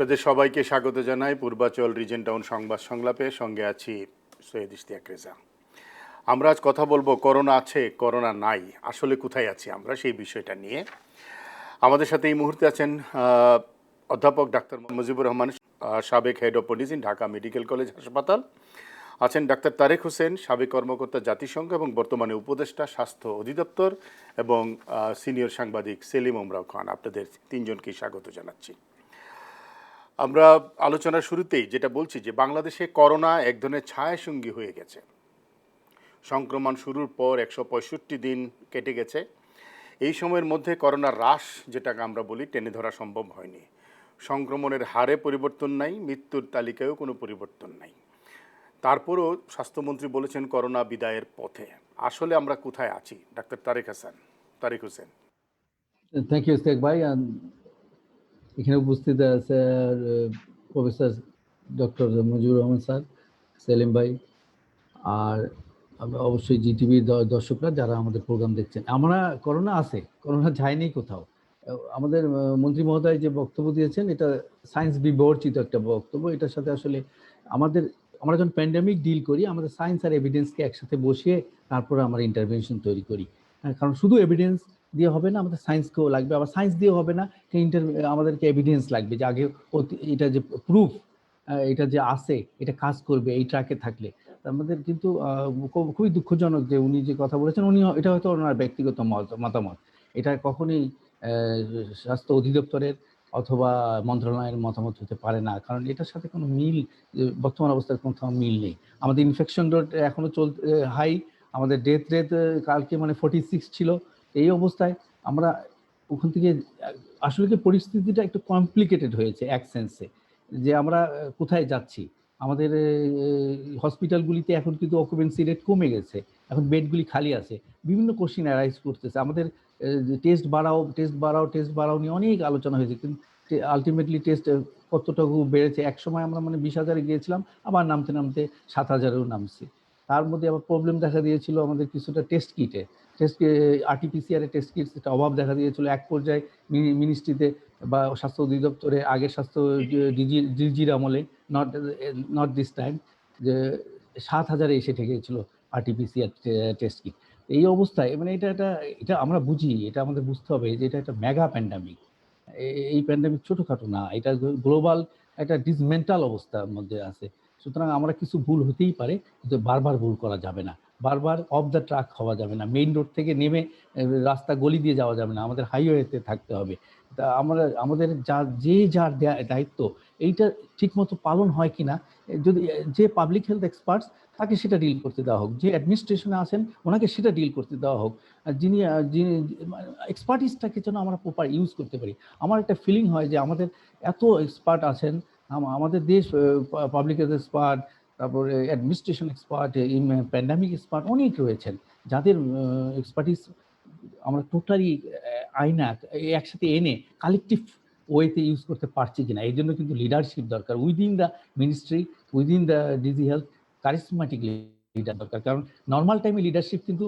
আপনাদের সবাইকে স্বাগত জানাই পূর্বাচল রিজেন্ট টাউন সংবাদ সংলাপে। সঙ্গে আছি সৈয়দ ইশতিয়াক রেজা। আমরা আজ কথা বলবো করোনা আছে করোনা নাই, আসলে কোথায় আছি আমরা সেই বিষয়টা নিয়ে। আমাদের সাথে এই মুহূর্তে আছেন অধ্যাপক ডাক্তার মুজিবুর রহমান, সাবেক head of medicine, Dhaka medical college হাসপাতাল। আছেন ডাক্তার তারেক হোসেন, সাবেক কর্মকর্তা জাতিসংঘ এবং বর্তমানে উপদেষ্টা স্বাস্থ্য অধিদপ্তর, এবং সিনিয়র সাংবাদিক সেলিম ওমরাও খান। আপনাদের তিনজনকেই স্বাগত জানাচ্ছি। আমরা আলোচনার শুরুতেই যেটা বলছি যে বাংলাদেশে করোনা এক ধরনের ছায়াসঙ্গী হয়ে গেছে। সংক্রমণ শুরুর পর 165 দিন কেটে গেছে। এই সময়ের মধ্যে করোনার হ্রাস, যেটাকে আমরা বলি, টেনে ধরা সম্ভব হয়নি। সংক্রমণের হারে পরিবর্তন নাই, মৃত্যুর তালিকায়ও কোনো পরিবর্তন নাই। তারপরও স্বাস্থ্যমন্ত্রী বলেছেন করোনা বিদায়ের পথে। আসলে আমরা কোথায় আছি? Doctor Tareq Hossain. Thank you Ishtiaq ভাই। এখানে উপস্থিত sir professor doctor Mujibur Rahman sir, Selim ভাই, আর অবশ্যই জিটিভির দর্শকরা যারা আমাদের প্রোগ্রাম দেখছেন। আমরা করোনা আছে, করোনা যায়নি কোথাও। আমাদের মন্ত্রী মহোদয় যে বক্তব্য দিয়েছেন এটা সায়েন্স বিবর্চিত একটা বক্তব্য। এটার সাথে আসলে আমরা যখন প্যান্ডেমিক ডিল করি, আমাদের সায়েন্স আর এভিডেন্সকে একসাথে বসিয়ে তারপরে আমরা ইন্টারভেনশন তৈরি করি। কারণ শুধু এভিডেন্স দিয়ে হবে না, আমাদের সায়েন্সকেও লাগবে। আবার সায়েন্স দিয়ে হবে না, আমাদেরকে এভিডেন্স লাগবে যে আগে এটা যে প্রুফ, এটা যে আছে, এটা কাজ করবে এই ট্র্যাকে থাকলে। আমাদের কিন্তু খুবই দুঃখজনক যে উনি যে কথা বলেছেন, এটা হয়তো ওনার ব্যক্তিগত মতামত। এটা কখনোই স্বাস্থ্য অধিদপ্তরের অথবা মন্ত্রণালয়ের মতামত হতে পারে না, কারণ এটার সাথে কোনো মিল, বর্তমান অবস্থার কোথাও মিল নেই। আমাদের ইনফেকশন রেট এখনো হাই, আমাদের ডেথ রেট কালকে 46 ছিল। এই অবস্থায় আমরা ওখান থেকে আসলে কি পরিস্থিতিটা একটু কমপ্লিকেটেড হয়েছে এক সেন্সে, যে আমরা কোথায় যাচ্ছি। আমাদের হসপিটালগুলিতে এখন কিন্তু অকুপেন্সি রেট কমে গেছে, এখন বেডগুলি খালি আছে। বিভিন্ন কোশ্চিন অ্যারাইজ করতেছে। আমাদের টেস্ট বাড়াও নিয়ে অনেক আলোচনা হয়েছে, কিন্তু আলটিমেটলি টেস্ট কতটুকু বেড়েছে? এক সময় আমরা 20,000-এ গিয়েছিলাম, আবার নামতে 7,000-এও নামছি। তার মধ্যে আবার প্রবলেম দেখা দিয়েছিল আমাদের কিছুটা টেস্ট কিটে, আরটিপিসিআর টেস্ট কিটস একটা অভাব দেখা দিয়েছিল এক পর্যায়ে মিনিস্ট্রিতে বা স্বাস্থ্য অধিদপ্তরে, আগের স্বাস্থ্য ডিজির আমলে, নট দিস টাইম, যে 7,000-এ এসে ঠেকেছিল আরটিপিসিআর টেস্ট কিট। এই অবস্থায় এটা আমরা বুঝি, এটা আমাদের বুঝতে হবে যে এটা একটা মেগা প্যান্ডামিক। এই প্যান্ডামিক ছোটখাটো না, এটা গ্লোবাল একটা ডিসমেন্টাল অবস্থার মধ্যে আছে। সুতরাং আমরা কিছু ভুল হতেই পারে, কিন্তু বারবার ভুল করা যাবে না, বারবার অফ দ্য ট্রাক হওয়া যাবে না, মেইন রোড থেকে নেমে রাস্তা গলি দিয়ে যাওয়া যাবে না, আমাদের হাইওয়েতে থাকতে হবে। তা আমাদের যার দায়িত্ব এইটা ঠিকমতো পালন হয় কিনা, যদি যে পাবলিক হেলথ এক্সপার্টস তাকে সেটা ডিল করতে দেওয়া হোক, যে অ্যাডমিনিস্ট্রেশনে আছেন ওনাকে সেটা ডিল করতে দেওয়া হোক, যিনি এক্সপার্টিসটাকে যেন আমরা প্রপার ইউজ করতে পারি। আমার একটা ফিলিং হয় যে আমাদের এত এক্সপার্ট আছেন, আমাদের দেশ পাবলিক হেলথ এক্সপার্ট, তারপরে অ্যাডমিনিস্ট্রেশন এক্সপার্ট, প্যান্ডামিক এক্সপার্ট অনেক রয়েছেন, যাদের এক্সপার্টিস আমরা টোটালি একসাথে এনে কালেকটিভ ওয়েতে ইউজ করতে পারছি কিনা। এই জন্য কিন্তু লিডারশিপ দরকার within the ministry, within the DG health, charismatic leader দরকার। কারণ নর্মাল টাইমে লিডারশিপ কিন্তু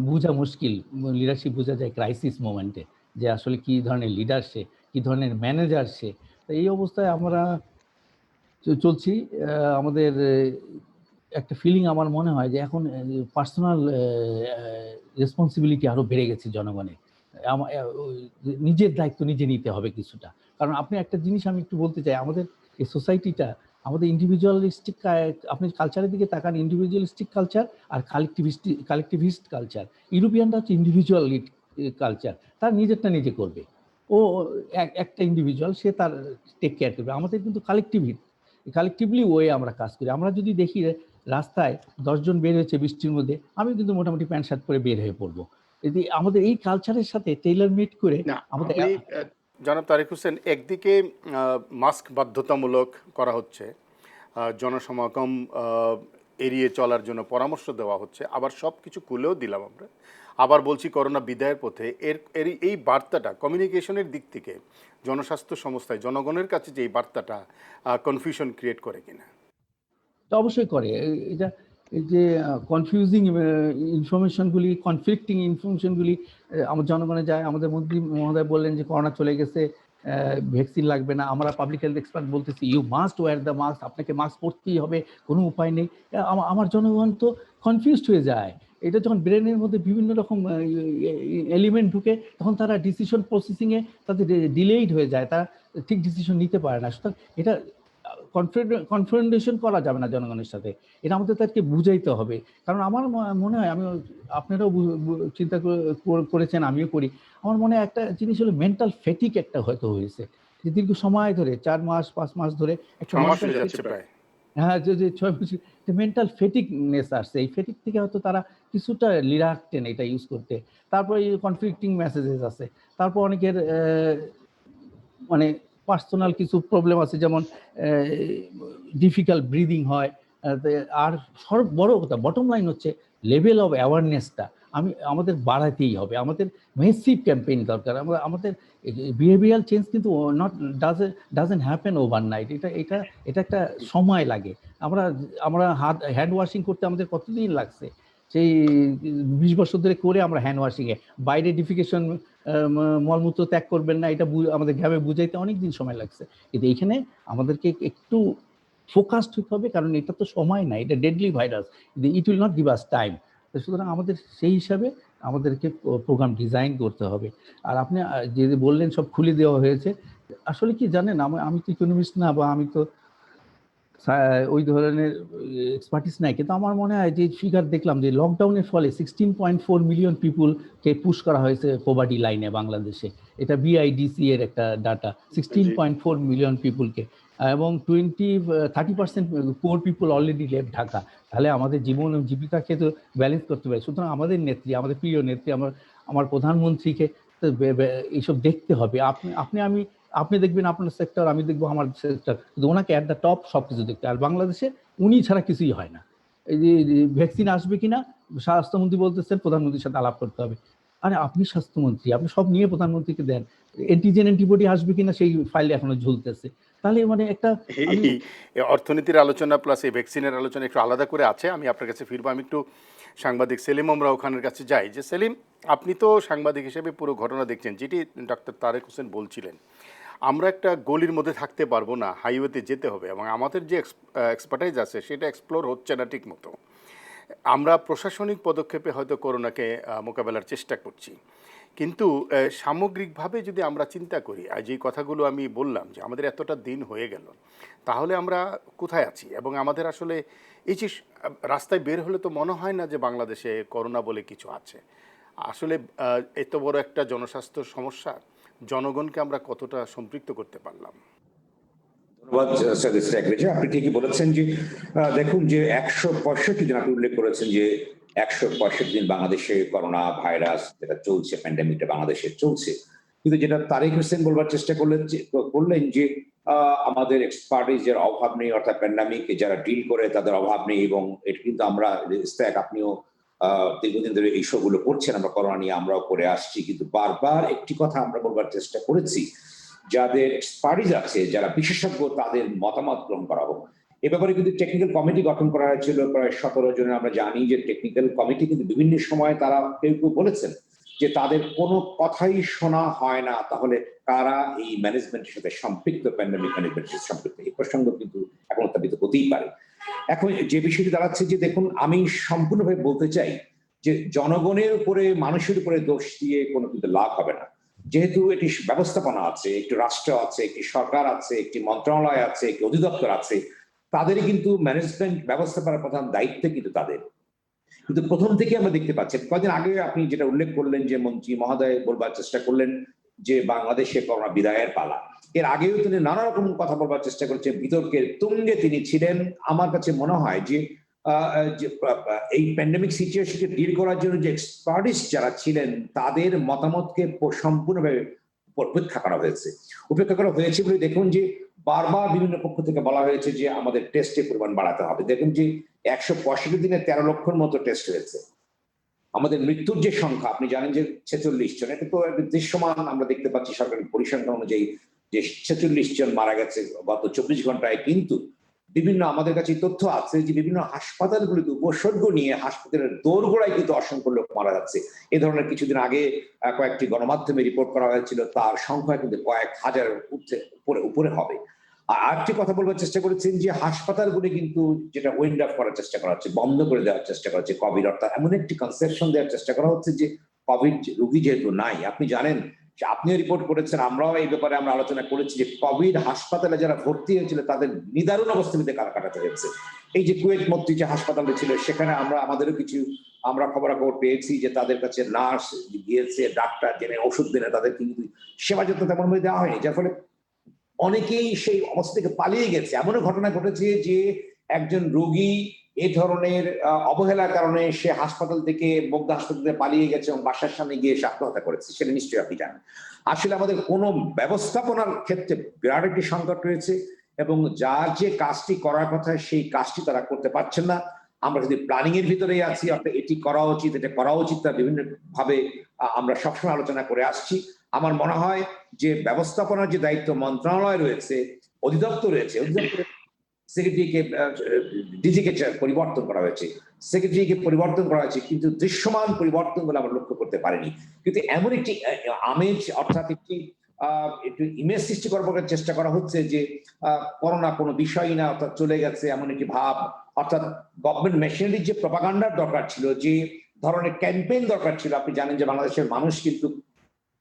বোঝা মুশকিল। লিডারশিপ বোঝা যায় ক্রাইসিস মোমেন্টে, যে আসলে কি ধরনের লিডার সে, কি ধরনের ম্যানেজার সে। তো এই অবস্থায় আমরা চলছি। আমাদের একটা ফিলিং আমার মনে হয় যে এখন পার্সোনাল রেসপন্সিবিলিটি আরো বেড়ে গেছে জনগণের। নিজের দায়িত্ব নিজে নিতে হবে কিছুটা। কারণ আপনি একটা জিনিস আমি একটু বলতে চাই, আমাদের এই সোসাইটিটা আমাদের ইন্ডিভিজুয়ালিস্টিক, আপনি কালচারের দিকে তাকান, ইন্ডিভিজুয়ালিস্টিক কালচার আর কালেকটিভিস্ট কালচার। ইউরোপিয়ানরা হচ্ছে ইন্ডিভিজুয়াল কালচার, তার নিজেরটা নিজে করবে, ও একটা ইন্ডিভিজুয়াল, সে তার টেক কেয়ার করবে। আমাদের কিন্তু কালেকটিভলি ওয়ে আমরা কাজ করি। আমরা যদি দেখি রাস্তায় 10 জন বের হয়েছে বৃষ্টির মধ্যে, আমি কিন্তু মোটামুটি প্যান্ট শার্ট পরে বের হয়ে পড়বো। যদি আমাদের এই কালচারের সাথে টেইলর মেড করে আমাদের। জনাব তারেক হোসেন, একদিকে মাস্ক বাধ্যতামূলক করা হচ্ছে, জনসমাগম এড়িয়ে চলার জন্য পরামর্শ দেওয়া হচ্ছে, আবার সব কিছু খুলেও দিলাম আমরা, আবার বলছি করোনা বিদায়ের পথে। এই বার্তাটা কমিউনিকেশনের দিক থেকে জনস্বাস্থ্য সংস্থায় জনগণের কাছে যে এই বার্তাটা কনফিউশন ক্রিয়েট করে কিনা? অবশ্যই করে। এটা এই যে কনফিউজিং ইনফরমেশনগুলি, কনফ্লিক্টিং ইনফরমেশনগুলি আমার জনগণে যায়। আমাদের মন্ত্রী মহোদয় বললেন যে করোনা চলে গেছে, ভ্যাকসিন লাগবে না, আমরা পাবলিক হেলথ এক্সপার্ট বলতেছি you must wear the mask, আপনাকে মাস্ক পরতেই হবে, কোনো উপায় নেই। আমার জনগণ তো কনফিউজড হয়ে যায়। এটা যখন ব্রেনের মধ্যে বিভিন্ন রকম এলিমেন্ট ঢুকে, তখন তারা ডিসিশন প্রসেসিংয়ে তাদের ডিলেইড হয়ে যায়, তারা ঠিক ডিসিশন নিতে পারে না। সুতরাং এটা কনফ্রন্টেশন করা যাবে না জনগণের সাথে, এটা আমাদের তাদেরকে বুঝাইতে হবে। কারণ আমার মনে হয়, আমি আপনারাও চিন্তা করেছেন, আমিও করি, আমার মনে হয় একটা জিনিস হলো মেন্টাল ফেটিক একটা হয়তো হয়েছে, যে দীর্ঘ সময় ধরে 4 মাস 5 মাস ধরে একটা 6 মাস মেন্টাল, হয়ে যাচ্ছে প্রায়। হ্যাঁ, যে 6 মাস মেন্টাল ফেটিকনেস আসছে। এই ফেটিক থেকে হয়তো তারা কিছুটা রিলাক্টেন্ট এটা ইউজ করতে। তারপরে এই কনফ্লিক্টিং মেসেজেস আছে। তারপর অনেকের মানে পার্সোনাল কিছু প্রবলেম আছে, যেমন ডিফিকাল্ট ব্রিদিং হয়। আর বড় কথা, বটম লাইন হচ্ছে লেভেল অফ অ্যাওয়ারনেসটা আমাদের বাড়াতেই হবে। আমাদের মেসিভ ক্যাম্পেইন দরকার। আমাদের বিহেভিয়ারাল চেঞ্জ কিন্তু নট ডাজেন্ট হ্যাপেন ওভারনাইট। এটা একটা সময় লাগে। আমরা হ্যান্ড ওয়াশিং করতে আমাদের কতদিন লাগছে, সেই 20 বছর ধরে করে আমরা হ্যান্ড ওয়াশিংয়ে বাইরে ডিফিকেশন, মলমূত্র ত্যাগ করবেন না, এটা আমাদের গ্রামে বুঝাইতে অনেক দিন সময় লাগছে। কিন্তু এইখানে আমাদেরকে একটু ফোকাসড হতে হবে, কারণ এটা তো সময় না, এটা deadly virus, it will not give us time. সুতরাং আমাদের সেই হিসাবে আমাদেরকে প্রোগ্রাম ডিজাইন করতে হবে। আর আপনি যে বললেন সব খুলে দেওয়া হয়েছে, আসলে কি জানেন, আমি তো ইকোনমিস্ট না, বা আমি তো ওই ধরনের এক্সপার্টিস নাই, কিন্তু আমার মনে হয় যে ফিগার দেখলাম যে লকডাউনের ফলে 16.4 মিলিয়ন পিপুলকে পুশ করা হয়েছে পভার্টি লাইনে বাংলাদেশে। এটা বিআইডিসি এর একটা ডাটা, 16.4 মিলিয়ন পিপুলকে, এবং 30% পোর পিপুল অলরেডি লেফট ঢাকা। তাহলে আমাদের জীবন এবং জীবিকাকে তো ব্যালেন্স করতে হবে। সুতরাং আমাদের নেত্রী, আমাদের প্রিয় নেত্রী, আমার প্রধানমন্ত্রীকে এইসব দেখতে হবে। আপনি দেখবেন আপনার সেক্টর, আমি দেখবো আমার সেক্টর, কিন্তু ওনাকে অ্যাট দ্য টপ সবকিছু দেখতে। আর বাংলাদেশে উনি ছাড়া কিছুই হয় না। এই যে ভ্যাকসিন আসবে কিনা, স্বাস্থ্যমন্ত্রী বলতেছেন প্রধানমন্ত্রীর সাথে আলাপ করতে হবে। আরে আপনি স্বাস্থ্যমন্ত্রী, আপনি সব নিয়ে প্রধানমন্ত্রীকে দেন। অ্যান্টিজেন অ্যান্টিবডি আসবে কিনা সেই ফাইল এখনো ঝুলতেছে। তাহলে মানে একটা আমি এই অর্থনীতির আলোচনা প্লাস এই ভ্যাকসিনের আলোচনা একটু আলাদা করে আছে, আমি আপনার কাছে ফিরবো। আমি একটু সাংবাদিক সেলিম ওমরাও খানের কাছে যাই। যে সেলিম, আপনি তো সাংবাদিক হিসেবে পুরো ঘটনা দেখছেন, যেটি ডক্টর তারেক হোসেন বলছিলেন। আমরা একটা গলির মধ্যে থাকতে পারবো না, হাইওয়েতে যেতে হবে, এবং আমাদের যে এক্সপার্টাইজ আছে সেটা এক্সপ্লোর হচ্ছে না ঠিক মতো। আমরা প্রশাসনিক পদক্ষেপে হয়তো করোনাকে মোকাবেলার চেষ্টা করছি, কিন্তু সামগ্রিকভাবে যদি আমরা চিন্তা করি, আর যেই কথাগুলো আমি বললাম যে আমাদের এতটা দিন হয়ে গেল, তাহলে আমরা কোথায় আছি? এবং আমাদের আসলে এই যে রাস্তায় বের হলে তো মনে হয় না যে বাংলাদেশে করোনা বলে কিছু আছে। আসলে এত বড় একটা জনস্বাস্থ্য সমস্যা, জনগণকে আমরা কতটা সম্পৃক্ত করতে পারলাম? ধন্যবাদ আপনি ঠিকই বলেছেন যে দেখুন যে 165 দিন আপনি উল্লেখ করেছেন যে 165 দিন বাংলাদেশে করোনা ভাইরাস যেটা চলছে, প্যান্ডেমিকটা বাংলাদেশে চলছে, কিন্তু যেটা তারেক হোসেন বলবার চেষ্টা করলেন যে আমাদের এক্সপার্টিজের অভাব নেই, অর্থাৎ প্যান্ডেমিক যারা ডিল করে তাদের অভাব নেই। এবং এটা কিন্তু আমরা আপনিও দীর্ঘদিন ধরে এই শোগুলো করছেন, আমরা করোনা নিয়ে আমরাও করে আসছি, কিন্তু বারবার একটি কথা আমরা বলবার চেষ্টা করেছি, যাদের এক্সপার্টিজ আছে, যারা বিশেষজ্ঞ, তাদের মতামত গ্রহণ করা হোক। এ ব্যাপারে কিন্তু টেকনিক্যাল কমিটি গঠন করা হয়েছিল প্রায় 17 জনের। আমরা জানি যে টেকনিক্যাল কমিটি কিন্তু বিভিন্ন সময় তারা কেউ বলেছেন যে তাদের কোনো কথাই শোনা হয় না, তাহলে কারা এই ম্যানেজমেন্টের সাথে সম্পৃক্ত, প্যান্ডেমিক ম্যানেজমেন্টের সাথে সম্পৃক্ত, এই প্রসঙ্গ কিন্তু এখন উত্থাপিত হতেই পারে। এখন যে বিষয়টি দাঁড়াচ্ছে যে দেখুন, আমি সম্পূর্ণভাবে বলতে চাই যে জনগণের উপরে, মানুষের উপরে দোষ দিয়ে কোনো কিন্তু লাভ হবে না। যেহেতু এটি ব্যবস্থাপনা আছে, একটি রাষ্ট্র আছে, একটি সরকার আছে, একটি মন্ত্রণালয় আছে, একটি অধিদপ্তর আছে, তাদেরই কিন্তু ম্যানেজমেন্ট ব্যবস্থাপনার প্রধান দায়িত্ব কিন্তু তাদের। কিন্তু প্রথম থেকে আমরা দেখতে পাচ্ছি, কয়েকদিন আগে আপনি যেটা উল্লেখ করলেন যে মন্ত্রী মহোদয় বলবার চেষ্টা করলেন যে বাংলাদেশে করোনা বিদায়ের পালা। এর আগেও তিনি নানা রকম কথা বলবার চেষ্টা করেছেন, বিতর্কের তুঙ্গে তিনি ছিলেন। আমার কাছে মনে হয় যে এই প্যান্ডেমিক সিচুয়েশনকে ডিল করার জন্য যে এক্সপার্টিস যারা ছিলেন, তাদের মতামতকে সম্পূর্ণভাবে উপেক্ষা করা হয়েছে। বলে দেখুন যে বারবার বিভিন্ন পক্ষ থেকে বলা হয়েছে যে আমাদের টেস্টের পরিমাণ বাড়াতে হবে। দেখুন যে 165 দিনে 13 লক্ষর মতো টেস্ট হয়েছে। আমাদের মৃত্যুর যে সংখ্যা আপনি জানেন যে 46 জন, এটা তো দৃশ্যমান আমরা দেখতে পাচ্ছি সরকারি পরিসংখ্যান অনুযায়ী যে 46 জন মারা গেছে গত 24 ঘন্টায়। কিন্তু বিভিন্ন আমাদের কাছে তথ্য আছে যে বিভিন্ন হাসপাতালগুলিতে উপসর্গ নিয়ে হাসপাতালের দোরগোড়ায় কিন্তু অসংখ্য লোক মারা যাচ্ছে। এ ধরনের কিছুদিন আগে কয়েকটি গণমাধ্যমে রিপোর্ট করা হয়েছিল, তার সংখ্যা কিন্তু কয়েক হাজার উপরে হবে। আর আরেকটি কথা বলবার চেষ্টা করেছেন যে হাসপাতালগুলি কিন্তু যেটা উইন্ড আপ করার চেষ্টা করা হচ্ছে, বন্ধ করে দেওয়ার চেষ্টা করা হচ্ছে কোভিড, অর্থাৎ এমন একটি কনসেপশন দেওয়ার চেষ্টা করা হচ্ছে যে কোভিড রোগী যেহেতু নাই, আপনি জানেন যে আপনিও রিপোর্ট করেছেন, আমরাও এই ব্যাপারে আমরা আলোচনা করেছি যে কোভিড হাসপাতালে যারা ভর্তি হয়েছিল তাদের নিদারুণ অবস্থাতে কাটাতে হয়েছে। এই যে কুয়েত মন্ত্রী যে হাসপাতালে ছিল সেখানে আমাদেরও কিছু খবরাখবর পেয়েছি যে তাদের কাছে নার্স গিয়েছে, ডাক্তার জেনে ওষুধ দিনে তাদের কিন্তু সেবা যত্ন তেমন ভাবে দেওয়া হয়নি, যার ফলে অনেকেই সেই অবস্থা থেকে পালিয়ে গেছে। এমনও ঘটনা ঘটেছে যে একজন রোগী এ ধরনের অবহেলার কারণে সে হাসপাতাল থেকে বগদা হাসপাতাল থেকে পালিয়ে গেছে এবং বাসার সামনে গিয়ে সে আত্মহত্যা করেছে, সেটা নিশ্চয়ই আপনি জানেন। আসলে আমাদের কোনো ব্যবস্থাপনার ক্ষেত্রে বিরাট একটি সংকট রয়েছে এবং যার যে কাজটি করার কথা সেই কাজটি তারা করতে পারছেন না। আমরা যদি প্ল্যানিং এর ভিতরেই আছি, অর্থাৎ এটি করা উচিত, এটা করা উচিত, তা বিভিন্ন ভাবে আমরা সবসময় আলোচনা করে আসছি। আমার মনে হয় যে ব্যবস্থাপনার যে দায়িত্ব মন্ত্রণালয় রয়েছে, অধিদপ্তর রয়েছে, অধিদপ্তরের সেক্রেটারিকে ডিজিকে পরিবর্তন করা হয়েছে, সেক্রেটারিকে পরিবর্তন করা হয়েছে, কিন্তু দৃশ্যমান পরিবর্তন বলে আমরা লক্ষ্য করতে পারিনি। কিন্তু এমন একটি আমেজ, অর্থাৎ একটি একটু ইমেজ সৃষ্টি করবার চেষ্টা করা হচ্ছে যে করোনা কোনো বিষয়ই না, অর্থাৎ চলে গেছে, এমন একটি ভাব। অর্থাৎ গভর্নমেন্ট মেশিনারির যে প্রপাগান্ডার দরকার ছিল, যে ধরনের ক্যাম্পেইন দরকার ছিল, আপনি জানেন যে বাংলাদেশের মানুষ কিন্তু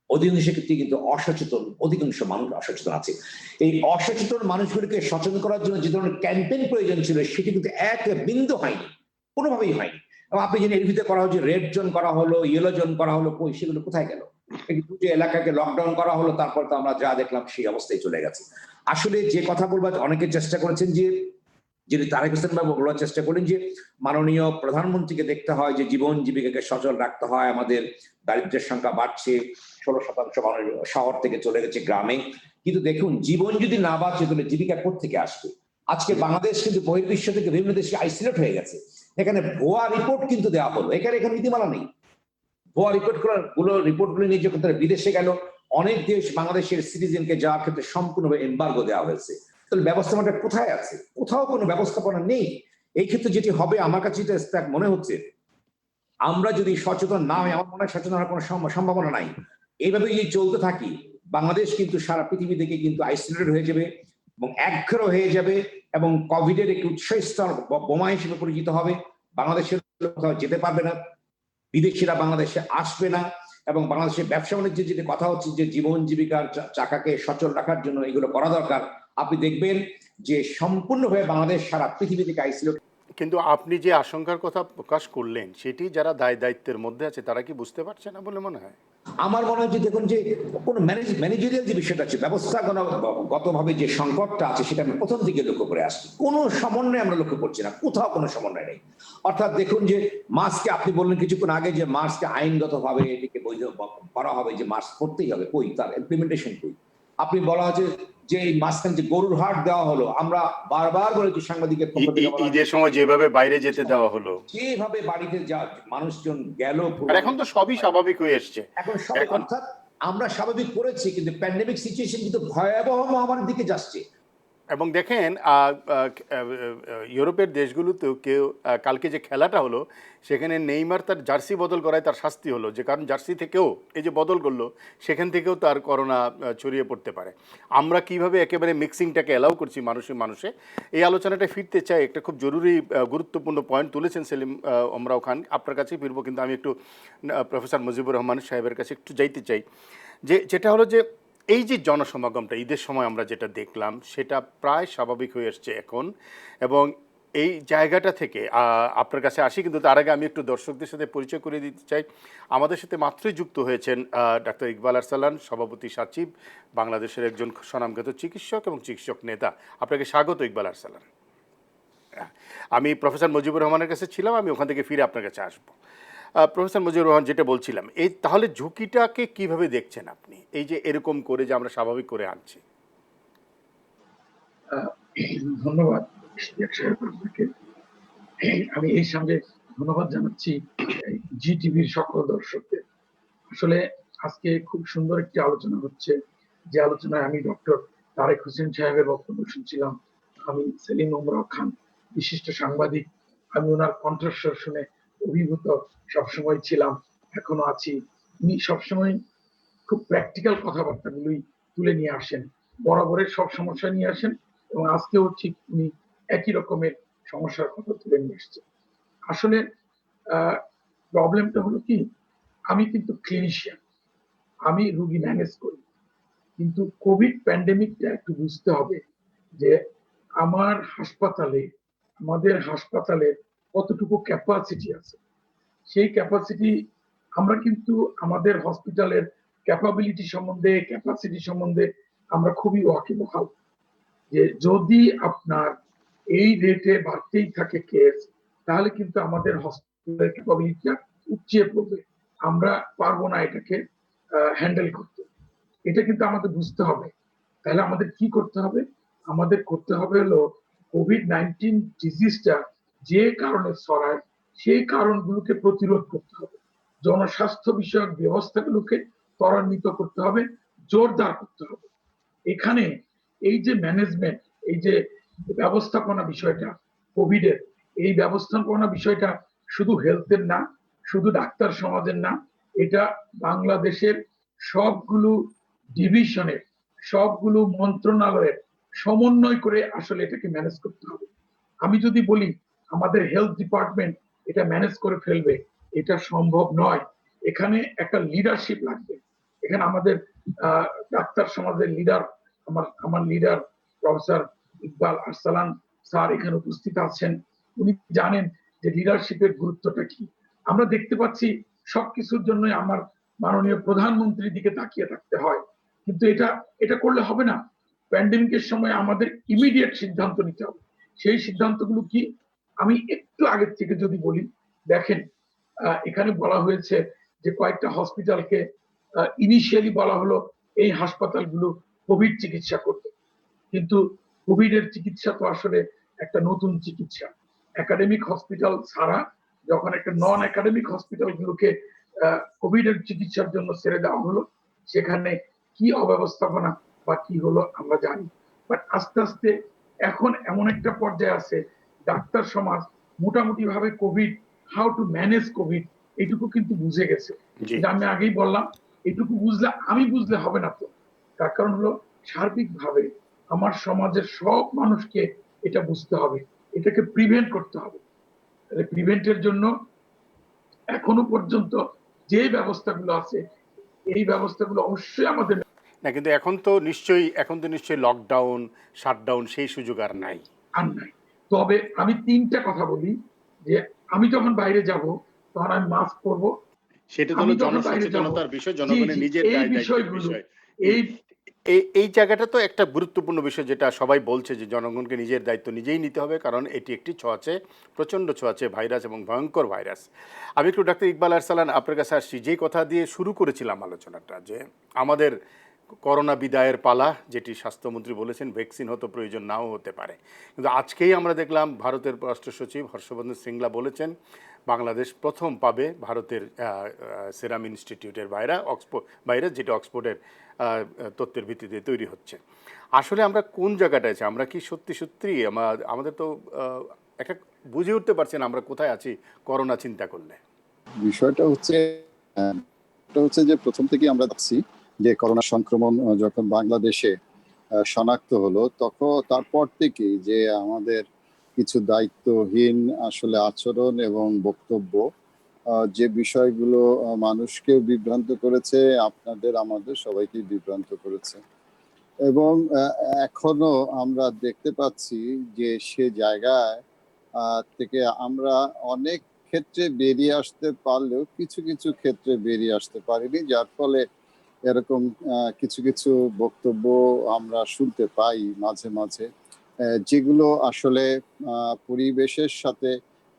অধিকাংশ ক্ষেত্রে কিন্তু অসচেতন, অধিকাংশ মানুষ অসচেতন আছে। এই অসচেতন মানুষগুলিকে সচেতন করার জন্য যে ধরনের ক্যাম্পেইন প্রয়োজন ছিল সেটি কিন্তু এক বিন্দু হয়নি, কোনোভাবেই হয়নি। এবং আপনি যদি এর ভিতরে করা হচ্ছে, রেড জোন করা হলো, ইয়েলো জোন করা হলো, কই সেগুলো কোথায় গেল? এই দুটো এলাকাকে লকডাউন করা হলো, তারপর তো আমরা যা দেখলাম সেই অবস্থায় চলে গেছে। আসলে যে কথা বলবার অনেকে চেষ্টা করেছেন যে, যিনি তারেক হোসেন বাবু বলার চেষ্টা করেন যে মাননীয় প্রধানমন্ত্রীকে দেখতে হয় যে জীবন জীবিকাকে সচল রাখতে হয়, আমাদের দারিদ্র্যের সংখ্যা বাড়ছে, 16% মানুষ শহর থেকে চলে গেছে গ্রামে। কিন্তু দেখুন, জীবন যদি না বাঁচে তাহলে জীবিকা কোত্থেকে আসবে? আজকে বাংলাদেশ কিন্তু বহির্বিশ্ব থেকে বিভিন্ন দেশে আইসোলেট হয়ে গেছে। এখানে ভুয়া রিপোর্ট কিন্তু দেওয়া হলো, এখানে নীতিমালা নেই। ভুয়া রিপোর্টগুলো নিয়ে যখন তারা বিদেশে গেল, অনেক দেশ বাংলাদেশের সিটিজেনকে যাওয়ার ক্ষেত্রে সম্পূর্ণভাবে এমবার্গো দেওয়া হয়েছে। তাহলে ব্যবস্থাপনাটা কোথায় আছে? কোথাও কোনো ব্যবস্থাপনা নেই। এই ক্ষেত্রে যেটি হবে, আমার কাছে যেটা মনে হচ্ছে, আমরা যদি সচেতন না হই, আমার মনে হয় সচেতন হওয়ার কোনো সম্ভাবনা নাই। এইভাবে যদি চলতে থাকি, বাংলাদেশ কিন্তু সারা পৃথিবী থেকে কিন্তু আইসোলেটেড হয়ে যাবে এবং একঘর হয়ে যাবে এবং কোভিডের একটি উৎসস্থল বোমা হিসেবে পরিচিত হবে। বাংলাদেশের কোথাও যেতে পারবে না, বিদেশিরা বাংলাদেশে আসবে না, এবং বাংলাদেশের ব্যবসা বাণিজ্যের যেটি কথা হচ্ছে যে জীবন জীবিকার চাকাকে সচল রাখার জন্য এগুলো করা দরকার, আপনি দেখবেন যে সম্পূর্ণভাবে বাংলাদেশ সারা পৃথিবী থেকে আইসোলেট। কিন্তু আপনি যে আশঙ্কার কথা প্রকাশ করলেন সেটি যারা দায়িত্বের মধ্যে আছে তারা কি বুঝতে পারছে না বলে মনে হয়? আমার মনে হয় যে দেখুন, যে কোনো ম্যানেজেরিয়াল যে বিষয়টা আছে, ব্যবস্থাগতভাবে যে সংকটটা আছে, সেটা আমি প্রথম দিকে লক্ষ্য করে আসছি। কোনো সমন্বয় আমরা লক্ষ্য করছি না, কোথাও কোনো সমন্বয় নেই। অর্থাৎ দেখুন যে মাস্ককে, আপনি বললেন কিছুক্ষণ আগে যে মাস্ককে আইনগতভাবে এটিকে বৈধ করা হবে, যে মাস্ক পরতেই হবে, কই তার ইমপ্লিমেন্টেশন কই? আপনি বলা হচ্ছে যে এই মাঝখানে যে গরুর হাট দেওয়া হলো, আমরা বারবার বলেছি সাংবাদিকের পক্ষ থেকে, ঈদের সময় যেভাবে বাইরে যেতে দেওয়া হলো, যেভাবে বাড়িতে যা মানুষজন গেল, আর এখন তো সবই স্বাভাবিক হয়ে এসছে। এখন অর্থাৎ আমরা স্বাভাবিক করেছি, কিন্তু প্যান্ডেমিক সিচুয়েশন কিন্তু ভয়াবহ মহামারীর দিকে যাচ্ছে। এবং দেখেন ইউরোপের দেশগুলোতেও কেউ কালকে যে খেলাটা হলো সেখানে নেইমার তার জার্সি বদল করায় তার শাস্তি হলো, যে কারণ জার্সি থেকেও এই যে বদল করলো সেখান থেকেও তার করোনা ছড়িয়ে পড়তে পারে। আমরা কিভাবে একেবারে মিক্সিংটাকে অ্যালাউ করছি মানুষে, এই আলোচনাটা ফিরতে চাই। একটা খুব জরুরি গুরুত্বপূর্ণ পয়েন্ট তুলেছেন সেলিম ওমরাও খান, আপনার কাছেই ফিরবো, কিন্তু আমি একটু প্রফেসর মুজিবুর রহমান সাহেবের কাছে একটু যাইতে চাই, যেটা হলো যে এই যে জনসমাগমটা ঈদের সময় আমরা যেটা দেখলাম সেটা প্রায় স্বাভাবিক হয়ে আসছে এখন, এবং এই জায়গাটা থেকে আপনার কাছে আসি। কিন্তু তার আগে আমি একটু দর্শকদের সাথে পরিচয় করে দিতে চাই। আমাদের সাথে মাত্রই যুক্ত হয়েছেন ডাক্তার ইকবাল আরসালান, সভাপতি সচিব, বাংলাদেশের একজন স্বনামখ্যাত চিকিৎসক এবং চিকিৎসক নেতা। আপনাকে স্বাগত ইকবাল আরসালান। আমি প্রফেসর মুজিবুর রহমানের কাছে ছিলাম, আমি ওখান থেকে ফিরে আপনার কাছে আসবো। প্রফেসর মুজিবুর রহমান, যেটা বলছিলাম, এই তাহলে ঝুঁকিটাকে কিভাবে দেখছেন আপনি, এই যে এরকম করে যে আমরা স্বাভাবিক করে আনছি? ধন্যবাদ আপনাকে। আমি এই সঙ্গে ধন্যবাদ জানাচ্ছি জি টিভির সকল দর্শকদের। আসলে আজকে খুব সুন্দর একটি আলোচনা হচ্ছে, যে আলোচনায় আমি ডক্টর তারেক হোসেন সাহেবের বক্তব্য শুনছিলাম, আমি সেলিম ওমরাও খান, বিশিষ্ট সাংবাদিক। আমি ওনার কণ্ঠস্বর শুনে অভিভূত সবসময় ছিলাম, এখনো আছি। উনি সবসময় খুব প্র্যাকটিক্যাল কথাবার্তাগুলোই তুলে নিয়ে আসেন, বরাবরের সব সমস্যা নিয়ে আসেন, এবং আজকেও ঠিক উনি একই রকমের সমস্যার কথা তুলে নিয়ে এসছেন। আসলে প্রবলেমটা হলো কি, আমি কিন্তু ক্লিনিশিয়ান, আমি রুগী ম্যানেজ করি, কিন্তু কোভিড প্যান্ডেমিকটা একটু বুঝতে হবে যে আমাদের হাসপাতালে কতটুকু ক্যাপাসিটি আছে। সেই ক্যাপাসিটি আমরা কিন্তু আমাদের হসপিটালের ক্যাপাসিটি সম্বন্ধে আমরা খুবই ওয়াকিবহাল, যে যদি আপনার এই রেটে বাড়তেই থাকে কেস, তাহলে কিন্তু আমাদের হসপিটালের ক্যাপাবিলিটিটা উপচে পড়বে, আমরা পারবো না এটাকে হ্যান্ডেল করতে। এটা কিন্তু আমাদের বুঝতে হবে। তাহলে আমাদের কি করতে হবে? আমাদের করতে হবে হলো কোভিড-19 ডিজিজটা যে কারণে ছড়ায় সেই কারণগুলোকে প্রতিরোধ করতে হবে, জনস্বাস্থ্য বিষয়ক ব্যবস্থাগুলোকে ত্বরান্বিত করতে হবে, জোরদার করতে হবে। এখানে এই যে ম্যানেজমেন্ট, এই যে ব্যবস্থাপনা বিষয়টা, কোভিডের এই ব্যবস্থাপনা বিষয়টা শুধু হেলথের না, শুধু ডাক্তার সমাজের না, এটা বাংলাদেশের সবগুলো ডিভিশনের, সবগুলো মন্ত্রণালয়ের সমন্বয় করে আসলে এটাকে ম্যানেজ করতে হবে। আমি যদি বলি আমাদের হেলথ ডিপার্টমেন্ট এটা ম্যানেজ করে ফেলবে, এটা সম্ভব নয়। এখানে একটা লিডারশিপ লাগবে। এখানে আমাদের ডাক্তার সমাজের লিডার, আমার leader professor Iqbal Arsalan sir এখানে উপস্থিত আছেন। উনি জানেন যে লিডারশিপের গুরুত্বটা কি। আমরা দেখতে পাচ্ছি সবকিছুর জন্য আমার মাননীয় প্রধানমন্ত্রীর দিকে তাকিয়ে থাকতে হয়, কিন্তু এটা করলে হবে না। প্যান্ডেমিকের সময় আমাদের ইমিডিয়েট সিদ্ধান্ত নিতে হবে। সেই সিদ্ধান্তগুলো কি, আমি একটু আগের থেকে যদি বলি, দেখেন এখানে বলা হয়েছে যে কয়েকটা হসপিটালকে ইনিশিয়ালি বলা হলো এই হাসপাতালগুলো কোভিড চিকিৎসা করবে, কিন্তু কোভিড এর চিকিৎসা তো আসলে একটা নতুন চিকিৎসা। একাডেমিক হসপিটাল ছাড়া যখন একটা নন একাডেমিক হসপিটাল গুলোকে কোভিড এর চিকিৎসার জন্য ছেড়ে দেওয়া হলো, সেখানে কি অব্যবস্থাপনা বা কি হলো আমরা জানি। বাট আস্তে আস্তে এখন এমন একটা পর্যায়ে আছে, ডাক্তার সমাজ মোটামুটি ভাবে Covid, how to manage Covid, এইটুকু কিন্তু বুঝে গেছে। জি। এটা আমি আগেই বললাম, এটুকু বুঝলে হবে না তো। তার কারণ হলো সার্বিকভাবে আমার সমাজের সব মানুষকে এটা বুঝতে হবে, এটাকে প্রিভেন্ট করতে হবে। তাহলে প্রিভেন্টের জন্য এখনো পর্যন্ত যে ব্যবস্থাগুলো আছে, এই ব্যবস্থাগুলো অবশ্যই আমাদের না, কিন্তু এখন তো নিশ্চয়ই লকডাউন, শাটডাউন সেই সুযোগ আর নাই। আর নাই। তবে আমি 3টা কথা বলি, যে আমি যখন বাইরে যাব তখন আমি মাস্ক পরবো। সেটা তো আমি হলো যখন বাইরে যাব, জনসচেতনতার বিষয়, জি জনগণের জি, নিজের এই দায় দায়িত্বের বিষয়গুলো, বিষয়। এই এই জায়গাটা তো একটা গুরুত্বপূর্ণ বিষয়, যেটা সবাই বলছে যে জনগণকে নিজের দায়িত্ব নিজেই নিতে হবে, কারণ এটি একটি প্রচণ্ড ছোঁয়াচে ভাইরাস এবং ভয়ঙ্কর ভাইরাস। আমি একটু ডাক্তার ইকবাল আরসালান আপনার কাছে আসছি, যেই কথা দিয়ে শুরু করেছিলাম আলোচনাটা, যে আমাদের করোনা বিদায়ের পালা, যেটি স্বাস্থ্যমন্ত্রী বলেছেন ভ্যাকসিন হয়তো প্রয়োজন নাও হতে পারে, কিন্তু আজকেই আমরা দেখলাম ভারতের পররাষ্ট্র সচিব হর্ষবর্ধন শ্রিংলা বলেছেন বাংলাদেশ প্রথম পাবে ভারতের সেরাম ইনস্টিটিউটের ভাইরাস, যেটা অক্সফোর্ডের তথ্যের ভিত্তিতে তৈরি হচ্ছে। আসলে আমরা কোন জায়গাটায় আছি? আমরা কি সত্যি আমাদের তো একটা বুঝে উঠতে পারছি না আমরা কোথায় আছি করোনা চিন্তা করলে। বিষয়টা হচ্ছে যে প্রথম থেকে আমরা দেখছি যে করোনা সংক্রমণ যখন বাংলাদেশে শনাক্ত হলো, তখন তারপর থেকে যে আমাদের কিছু দায়িত্বহীন আসলে আচরণ এবং বক্তব্য, যে বিষয়গুলো মানুষকেও বিভ্রান্ত করেছে, আমাদের সবাইকে বিভ্রান্ত করেছে। এবং এখনো আমরা দেখতে পাচ্ছি যে সে জায়গায় থেকে আমরা অনেক ক্ষেত্রে বেরিয়ে আসতে পারলেও কিছু কিছু ক্ষেত্রে বেরিয়ে আসতে পারিনি, যার ফলে এরকম কিছু কিছু বক্তব্য আমরা শুনতে পাই মাঝে মাঝে, যেগুলো আসলে পরিবেশের সাথে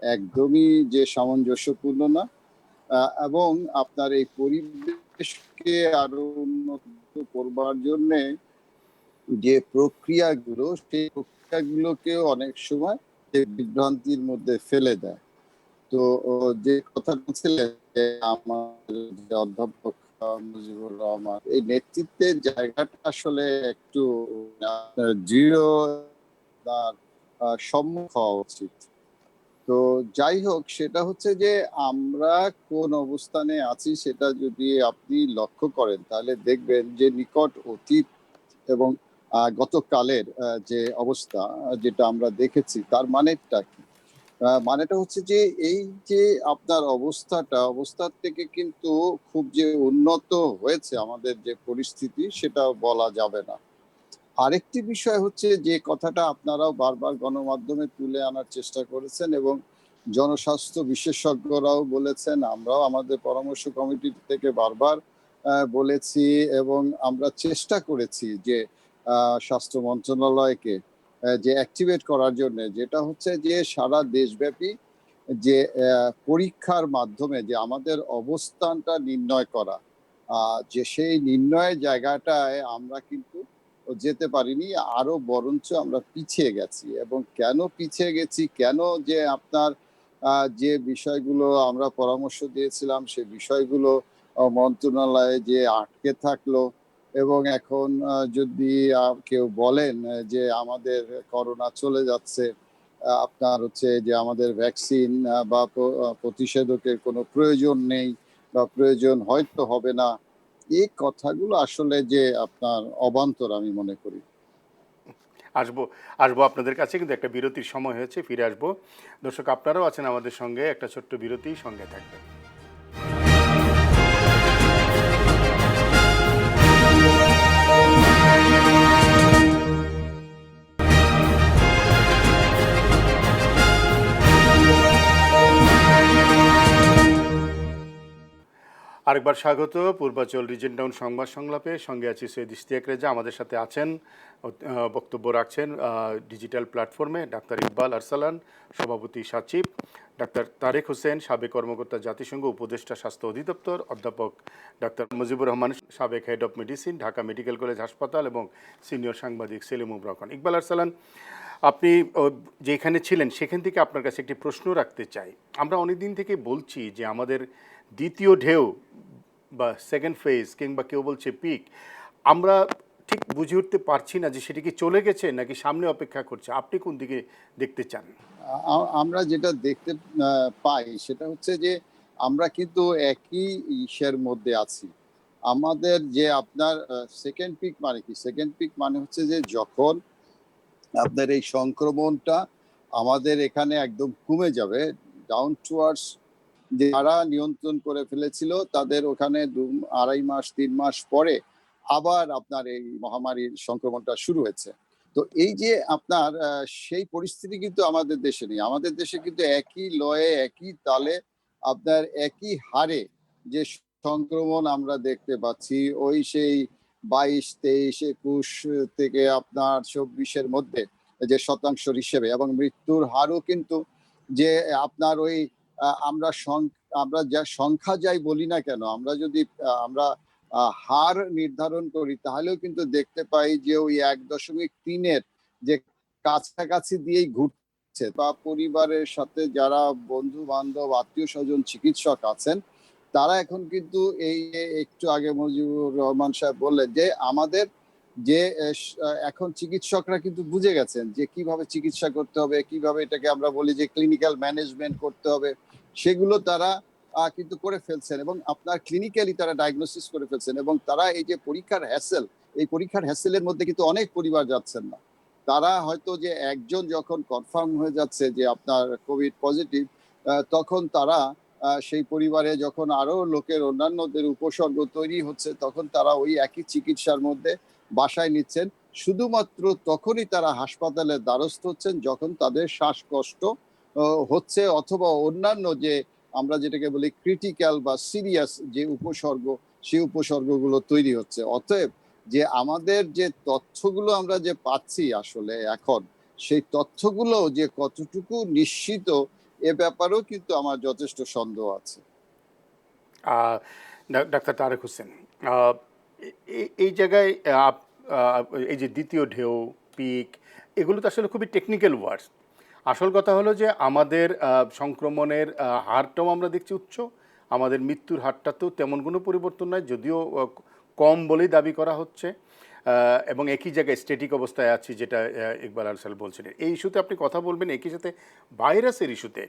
একদমই যে সামঞ্জস্যপূর্ণ না, এবং আপনার এই পরিবেশকে আরো উন্নত করবার জন্যে যে প্রক্রিয়াগুলো, সেই প্রক্রিয়াগুলোকেও অনেক সময় বিভ্রান্তির মধ্যে ফেলে দেয়। তো যে কথা বলছিলেন যে আমার যে অধ্যাপক মুজিবুর রহমান, এই নেতৃত্বের জায়গাটা আসলে একটু দৃঢ় আপনার সম্মুখ হওয়া উচিত। তো যাই হোক, সেটা হচ্ছে যে আমরা কোন অবস্থানে আছি সেটা যদি আপনি লক্ষ্য করেন তাহলে দেখবেন যে নিকট অতীত এবং গতকালের যে অবস্থা যেটা আমরা দেখেছি তার মানেটা কি? মানেটা হচ্ছে যে এই যে আপনার অবস্থার থেকে কিন্তু খুব যে উন্নত হয়েছে আমাদের যে পরিস্থিতি সেটা বলা যাবে না। আরেকটি বিষয় হচ্ছে যে কথাটা আপনারাও বারবার গণমাধ্যমে তুলে আনার চেষ্টা করেছেন এবং জনস্বাস্থ্য বিশেষজ্ঞরাও বলেছেন, আমরাও আমাদের পরামর্শ কমিটি থেকে বারবার বলেছি এবং আমরা চেষ্টা করেছি যে স্বাস্থ্য মন্ত্রণালয়কে যে অ্যাক্টিভেট করার জন্য, যেটা হচ্ছে যে সারা দেশব্যাপী যে পরীক্ষার মাধ্যমে যে আমাদের অবস্থানটা নির্ণয় করা, যে সেই নির্ণয়ের জায়গাটায় আমরা কিন্তু যেতে পারিনি, আরো বরঞ্চ আমরা পিছিয়ে গেছি। এবং কেন পিছিয়ে গেছি, কেন যে আপনার যে বিষয়গুলো আমরা পরামর্শ দিয়েছিলাম সেই বিষয়গুলো মন্ত্রণালয়ে যে আটকে থাকলো এবং এখন যদি কেউ বলেন যে আমাদের করোনা চলে যাচ্ছে, আপনার হচ্ছে যে আমাদের ভ্যাকসিন বা প্রতিষেধকের কোনো প্রয়োজন নেই বা প্রয়োজন হয়তো হবে না, এই কথাগুলো আসলে যে আপনার অবান্তর আমি মনে করি। আসবো আসবো আপনাদের কাছে, কিন্তু একটা বিরতির সময় হয়েছে, ফিরে আসবো। দর্শক আপনারাও আছেন আমাদের সঙ্গে, একটা ছোট্ট বিরতি, সঙ্গে থাকবেন। আরেকবার স্বাগত পূর্বাচল রিজেন্ট টাউন সংবাদ সংলাপে। সঙ্গে আছি সৈয়দ ইশতিয়াক রেজা। আমাদের সাথে আছেন, বক্তব্য রাখছেন ডিজিটাল প্ল্যাটফর্মে ডাক্তার ইকবাল আরসালান, সভাপতি সচিব, ডাক্তার তারেক হোসেন, সাবেক কর্মকর্তা জাতিসংঘ উপদেষ্টা স্বাস্থ্য অধিদপ্তর, অধ্যাপক ডাক্তার মুজিবুর রহমান, সাবেক head of medicine, Dhaka medical college হাসপাতাল, এবং সিনিয়র সাংবাদিক সেলিম রহমান। ইকবাল আরসালান, আপনি যেখানে ছিলেন সেখান থেকে আপনার কাছে একটি প্রশ্ন রাখতে চাই। আমরা অনেকদিন থেকে বলছি যে আমাদের দ্বিতীয় ঢেউ বা সেকেন্ড ফেজ কিংবা কেউ বলছে পিক, আমরা ঠিক বুঝে উঠতে পারছি না যে সেটা কি চলে গেছে নাকি সামনে অপেক্ষা করছে। আপনি কোন দিকে দেখতে চান? আমরা যেটা দেখতে পাই সেটা হচ্ছে যে আমরা কিন্তু একই ইসের মধ্যে আছি। আমাদের যে আপনার সেকেন্ড পিক মানে কি? সেকেন্ড পিক মানে হচ্ছে যে যখন আপনার এই সংক্রমণটা আমাদের এখানে একদম কমে যাবে, ডাউন টুয়ার্ডস, যারা নিয়ন্ত্রণ করে ফেলেছিল তাদের ওখানে 2.5 মাস 3 মাস পরে আবার আপনার এই মহামারীর সংক্রমণটা শুরু হয়েছে। তো এই যে আপনার সেই পরিস্থিতি কিন্তু আমাদের দেশে নেই। আমাদের দেশে কিন্তু একই লয়ে একই তালে আপনার একই হারে যে সংক্রমণ আমরা দেখতে পাচ্ছি, ওই সেই 22, 23, 21 থেকে আপনার 24-এর মধ্যে যে শতাংশের হিসেবে, এবং মৃত্যুর হারও কিন্তু যে আপনার ওই আমরা যা সংখ্যা যাই বলি না কেন, আমরা যদি আমরা হার নির্ধারণ করি তাহলেও কিন্তু দেখতে পাই যে ওই 1.3-এর যে কাছাকাছি দিয়েই ঘুরছে। বা পরিবারের সাথে যারা বন্ধু বান্ধব আত্মীয় স্বজন চিকিৎসক আছেন তারা এখন কিন্তু এই একটু আগে মুজিবুর রহমান সাহেব বললেন যে আমাদের যে এখন চিকিৎসকরা কিন্তু বুঝে গেছেন যে কিভাবে চিকিৎসা করতে হবে, কিভাবে এটাকে আমরা বলি যে ক্লিনিক্যাল ম্যানেজমেন্ট করতে হবে, সেগুলো তারা কিন্তু করে ফেলছেন এবং আপনার ক্লিনিক্যালি তারা ডায়াগনোসিস করে ফেলছেন। এবং তারা এই যে পরীক্ষার হ্যাসেলের মধ্যে কিন্তু অনেক পরিবার যাচ্ছেন না। তারা হয়তো যে একজন যখন কনফার্ম হয়ে যাচ্ছে যে আপনার কোভিড পজিটিভ, তখন তারা সেই পরিবারে যখন আরো লোকের অন্যান্যদের উপসর্গ তৈরি হচ্ছে তখন তারা ওই একই চিকিৎসার মধ্যে বাসায় নিচ্ছেন। শুধুমাত্র তখনই তারা হাসপাতালের দ্বারস্থ হচ্ছেন যখন তাদের শ্বাসকষ্ট হচ্ছে অথবা অন্যান্য যে আমরা যেটাকে বলি ক্রিটিক্যাল বা সিরিয়াস যে উপসর্গ, সেই উপসর্গগুলো তৈরি হচ্ছে। অতএব যে আমাদের যে তথ্যগুলো আমরা যে পাচ্ছি আসলে এখন, সেই তথ্যগুলো যে কতটুকু নিশ্চিত এ ব্যাপারেও কিন্তু আমার যথেষ্ট সন্দেহ আছে। ডাক্তার তারেক হোসেন, এই জায়গায় এই যে দ্বিতীয় ঢেউ, পিক, এগুলো তো আসলে খুবই টেকনিক্যাল ওয়ার্ডস। আসল কথা হলো যে আমাদের সংক্রমণের হারটাও আমরা দেখছি উচ্চ, আমাদের মৃত্যুর হারটাতেও তেমন কোনো পরিবর্তন নয়, যদিও কম বলেই দাবি করা হচ্ছে। এবং একই জায়গায় স্ট্যাটিক অবস্থায় আছি, যেটা ইকবাল আনসার বলছিলেন। এই ইস্যুতে আপনি কথা বলবেন, একই সাথে ভাইরাসের ইস্যুতে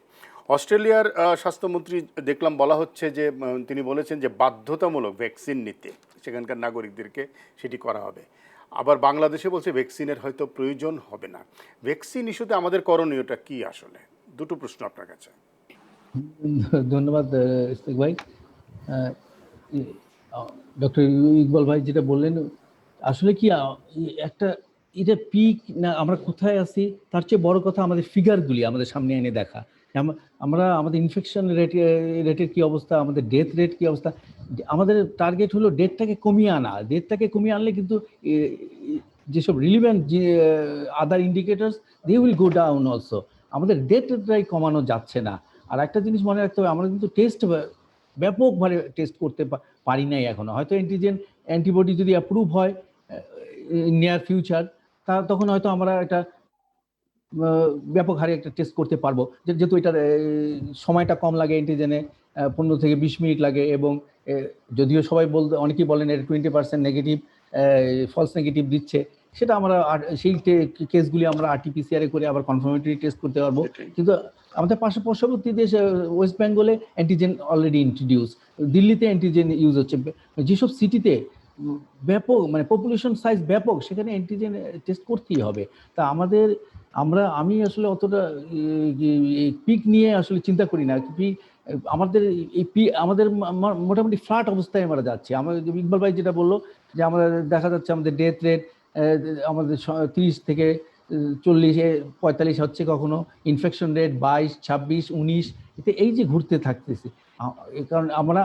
অস্ট্রেলিয়ার স্বাস্থ্যমন্ত্রী দেখলাম বলা হচ্ছে যে তিনি বলেছেন যে বাধ্যতামূলক ভ্যাকসিন নিতে সেখানকার নাগরিকদেরকে সেটি করা হবে। আবার বাংলাদেশে বলছে ভ্যাকসিনের হয়তো প্রয়োজন হবে না। ভ্যাকসিন ইস্যুতে আমাদের করণীয়টা কি আসলে? দুটো প্রশ্ন আপনার কাছে। ধন্যবাদ ইস্তেক ভাই। ডক্টর ইকবাল ভাই যেটা বললেন, আসলে কি একটা এটা পিক না আমরা কোথায় আছি তার চেয়ে বড় কথা আমাদের ফিগারগুলি আমাদের সামনে এনে দেখা। আমরা আমাদের ইনফেকশন রেটের কি অবস্থা, আমাদের ডেথ রেট কি অবস্থা। আমাদের টার্গেট হলো ডেথটাকে কমিয়ে আনা। ডেথটাকে কমিয়ে আনলে কিন্তু যেসব রিলিভেন্ট যে other indicators they will go down also. আমাদের ডেথটাই কমানো যাচ্ছে না। আর একটা জিনিস মনে রাখতে হবে, আমরা কিন্তু টেস্ট ব্যাপকভাবে টেস্ট করতে পারি নাই এখনো। হয়তো অ্যান্টিবডি যদি অ্যাপ্রুভ হয় নিয়ার ফিউচার, তখন হয়তো আমরা একটা ব্যাপক হারে একটা টেস্ট করতে পারবো, যেহেতু এটার সময়টা কম লাগে। অ্যান্টিজেনে 15 থেকে 20 মিনিট লাগে, এবং যদিও সবাই অনেকেই বলেন এর 20% নেগেটিভ, ফলস নেগেটিভ দিচ্ছে। সেটা আমরা সেই কেসগুলি আমরা আরটিপিসিআর করে আবার কনফার্মেটরি টেস্ট করতে পারবো। কিন্তু আমাদের পার্শ্ববর্তী দেশ ওয়েস্ট বেঙ্গলে অ্যান্টিজেন অলরেডি ইন্ট্রোডিউস, দিল্লিতে অ্যান্টিজেন ইউজ হচ্ছে। যেসব সিটিতে ব্যাপক মানে পপুলেশন সাইজ ব্যাপক, সেখানে অ্যান্টিজেন টেস্ট করতেই হবে। তা আমি আসলে অতটা পিক নিয়ে আসলে চিন্তা করি না। আমাদের আমাদের মোটামুটি ফ্ল্যাট অবস্থায় আমরা যাচ্ছি। আমাদের ইকবাল ভাই যেটা বললো যে আমাদের দেখা যাচ্ছে আমাদের ডেথ রেট আমাদের 30 থেকে 40-45 হচ্ছে কখনো, ইনফেকশন রেট 22, 26, 19, এতে এই যে ঘুরতে থাকতেছি। কারণ আমরা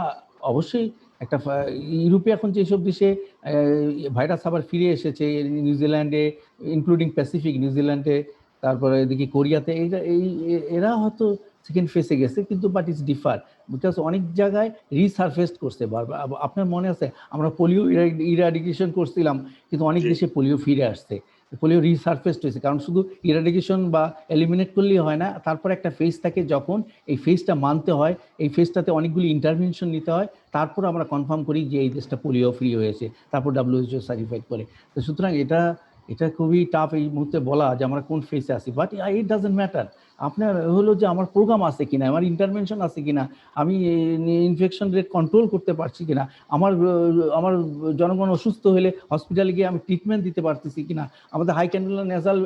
অবশ্যই একটা ইউরোপে এখন যেসব দেশে ভাইরাস আবার ফিরে এসেছে, নিউজিল্যান্ডে ইনক্লুডিং প্যাসিফিক, নিউজিল্যান্ডে, তারপরে এদিকে কোরিয়াতে, এরা হয়তো সেকেন্ড ফেসে গেছে, কিন্তু বাট ইটস ডিফার বিকজ অনেক জায়গায় রিসারফেসড করছে বারবার। আপনার মনে আছে আমরা পোলিও ইরাডিকেশন করছিলাম, কিন্তু অনেক দেশে পোলিও ফিরে আসছে, পোলিও রিসারফেসড হয়েছে। কারণ শুধু ইরাডিকেশন বা এলিমিনেট করলেই হয় না, তারপর একটা ফেজ থাকে, যখন এই ফেজটা মানতে হয়, এই ফেজটাতে অনেকগুলি ইন্টারভেনশন নিতে হয়, তারপর আমরা কনফার্ম করি যে এই দেশটা পোলিও ফ্রি হয়েছে, তারপর WHO সার্টিফাইড করে। তো সুতরাং এটা খুবই টাফ এই মুহূর্তে বলা যে আমরা কোন ফেজে আছি, বাট ইট ডাজন্ট ম্যাটার। আপনার হলো যে আমার প্রোগ্রাম আছে কিনা, আমার ইন্টারভেনশন আছে কিনা, আমি ইনফেকশন রেট কন্ট্রোল করতে পারছি কিনা, আমার জনগণ অসুস্থ হলে হসপিটালে গিয়ে আমি ট্রিটমেন্ট দিতে পারতেছি কিনা, আমাদের হাই ক্যান্ডুলার নেজাল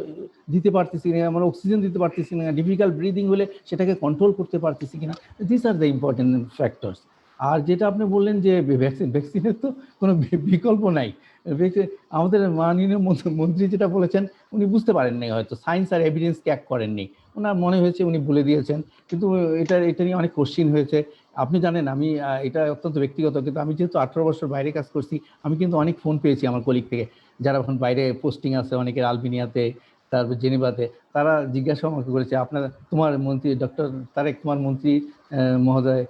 দিতে পারতেছি কিনা, আমরা অক্সিজেন দিতে পারতেছি কিনা, ডিফিকাল্ট ব্রিদিং হলে সেটাকে কন্ট্রোল করতে পারতেছি কিনা। This are the important factors. আর যেটা আপনি বললেন যে ভ্যাকসিনের তো কোনো বিকল্প নাই। আমাদের মাননীয় মন্ত্রী যেটা বলেছেন, উনি বুঝতে পারেননি, হয়তো সায়েন্স আর এভিডেন্স ক্যাক করেননি, ওনার মনে হয়েছে উনি বলে দিয়েছেন। কিন্তু এটা নিয়ে অনেক কোশ্চিন হয়েছে। আপনি জানেন, আমি এটা অত্যন্ত ব্যক্তিগত, কিন্তু আমি যেহেতু 18 বছর বাইরে কাজ করছি, আমি কিন্তু অনেক ফোন পেয়েছি আমার কলিগ থেকে, যারা এখন বাইরে পোস্টিং আছে, অনেকের আলবেনিয়াতে, তারপর জেনেভাতে। তারা জিজ্ঞাসা আমাকে করেছে, তোমার মন্ত্রী ডক্টর তারেক, তোমার মন্ত্রী মহোদয়,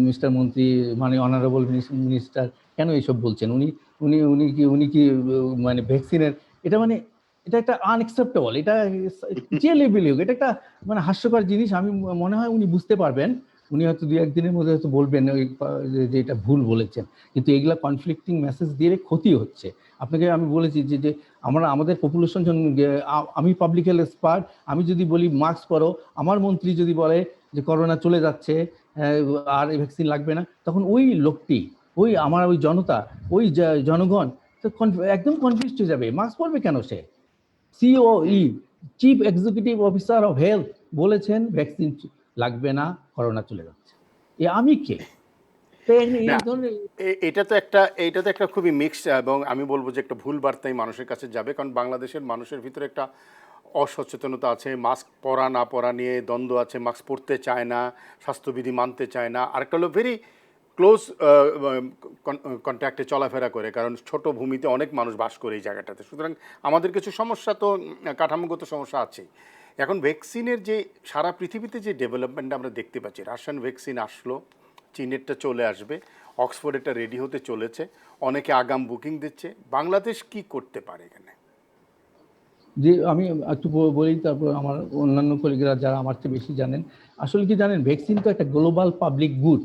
মিস্টার মন্ত্রী, মানে অনারেবল মিনিস্টার, কেন এইসব বলছেন? উনি কি মানে ভ্যাকসিনের এটা একটা আনএক্সেপ্টেবল, এটা যে লেভেলে হোক, এটা একটা মানে হাস্যকর জিনিস। আমি মনে হয় উনি বুঝতে পারবেন, উনি হয়তো 2-1 দিনের মধ্যে হয়তো বলবেন যে এটা ভুল বলেছেন। কিন্তু এগুলা কনফ্লিক্টিং মেসেজ দিয়ে ক্ষতি হচ্ছে। আপনাকে আমি বলেছি যে আমাদের পপুলেশন, আমি পাবলিক হেলথ এক্সপার্ট, আমি যদি বলি মাস্ক পরো, আমার মন্ত্রী যদি বলে যে করোনা চলে যাচ্ছে আর ভ্যাকসিন লাগবে না, তখন ওই লোকটি, ওই জনতা, ওই জনগণ একদম কনফিউজড হয়ে যাবে। মাস্ক পরবে কেন সে? CEO, chief executive officer of health, বলেছেন ভ্যাকসিন লাগবে না, করোনা চলে যাচ্ছে। আমি কে? এইটা তো একটা খুবই মিক্সড, এবং আমি বলবো যে একটা ভুল বার্তাই মানুষের কাছে যাবে। কারণ বাংলাদেশের মানুষের ভিতরে একটা অসচেতনতা আছে, মাস্ক পরা না পরা নিয়ে দ্বন্দ্ব আছে, মাস্ক পরতে চায় না, স্বাস্থ্যবিধি মানতে চায় না। আরেকটা হলো ভেরি ক্লোজ কন্ট্যাক্টে চলাফেরা করে, কারণ ছোট ভূমিতে অনেক মানুষ বাস করে এই জায়গাটাতে। সুতরাং আমাদের কিছু সমস্যা তো, কাঠামোগত সমস্যা আছে। এখন ভ্যাকসিনের যে সারা পৃথিবীতে যে ডেভেলপমেন্ট আমরা দেখতে পাচ্ছি, রাশিয়ান ভ্যাকসিন আসলো, চীনেরটা চলে আসবে, অক্সফোর্ডেরটা রেডি হতে চলেছে, অনেকে আগাম বুকিং দিচ্ছে। বাংলাদেশ কি করতে পারে এখানে? যে আমি একটু বলি, তারপর আমার অন্যান্য কলিগরা যারা আমার চেয়ে বেশি জানেন। আসলে কি জানেন, ভ্যাকসিন তো একটা গ্লোবাল পাবলিক গুড।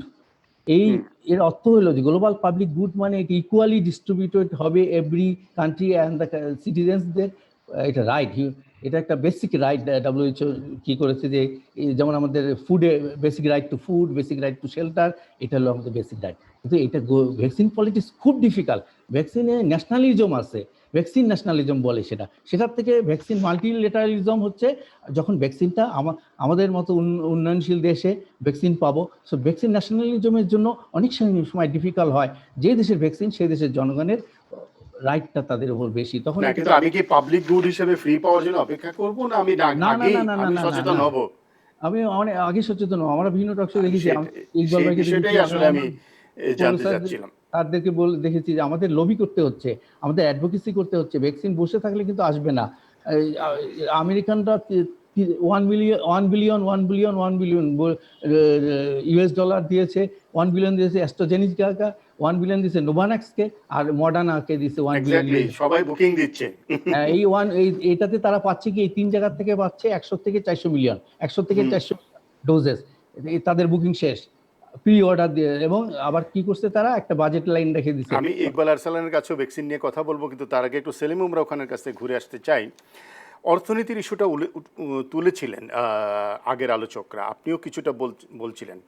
এই এর অর্থ হলো যে গ্লোবাল পাবলিক গুড মানে এটা ইকুয়ালি ডিস্ট্রিবিউটেড হবে এভরি কান্ট্রি অ্যান্ড দ্য সিটিজেন্সদের, এটা রাইট, এটা একটা বেসিক রাইট। WHO কি করেছে যে যেমন আমাদের ফুডে basic right to food, basic right to shelter, এটা হলো আমাদের বেসিক রাইট। কিন্তু এটা ভ্যাকসিন পলিটিক্স খুব ডিফিকাল্ট। ভ্যাকসিনে ন্যাশনালিজম আছে, ভ্যাকসিন ন্যাশনালিজম বলে সেটার থেকে ভ্যাকসিন মাল্টিলেটারালিজম হচ্ছে যখন ভ্যাকসিনটা আমাদের মতো উন্নয়নশীল দেশে ভ্যাকসিন পাবো। সো ভ্যাকসিন ন্যাশনালিজমের জন্য অনেক সময় ডিফিকাল্ট হয়, যে দেশের ভ্যাকসিন সেই দেশের জনগণের রাইটটা তাদের উপর বেশি। তখন কিন্তু আমি কি পাবলিক গুড হিসেবে ফ্রি পাওয়ার জন্য অপেক্ষা করব, না আমি আমি সচেতন হব? আমি অনেক আগে সচেতন, আমরা বিভিন্ন টকশো দেখেছি, ইকবাল ভাইকে সেটাই আসলে আমি জানতে চাচ্ছিলাম। তাদেরকে দেখেছি যে আমাদের লবি করতে হচ্ছে, আমাদের অ্যাডভোকেসি করতে হচ্ছে। ভ্যাকসিন বসে থাকলে কিন্তু আসবে না। আমেরিকানরা $1 বিলিয়ন US ডলার দিয়েছে, $1 বিলিয়ন দিয়েছে অ্যাস্ট্রাজেনেকাকে, $1 বিলিয়ন দিয়েছে নোভাভ্যাক্সকে, আর মডার্নাকে দিয়েছে $1 বিলিয়ন। সবাই বুকিং দিচ্ছে। এইটাতে তারা পাচ্ছে কি, এই 3 জায়গা থেকে পাচ্ছে 100 থেকে 400 মিলিয়ন, 100 থেকে 400 ডোজেস, তাদের বুকিং শেষ প্রি অর্ডার দিয়ে। এবং আবার কি করছে, তারা একটা বাজেট লাইন রেখে দিচ্ছে। আমি ইকবাল আরসালানের কাছেও ভ্যাকসিন নিয়ে কথা বলবো, কিন্তু তার আগে একটু সেলিম উমরা ওখানের কাছ থেকে ঘুরে আসতে চাই। অর্থনীতির ইস্যুটা তুলেছিলেন আগের আলোচকরা, আপনিও কিছুটা বলছিলেন।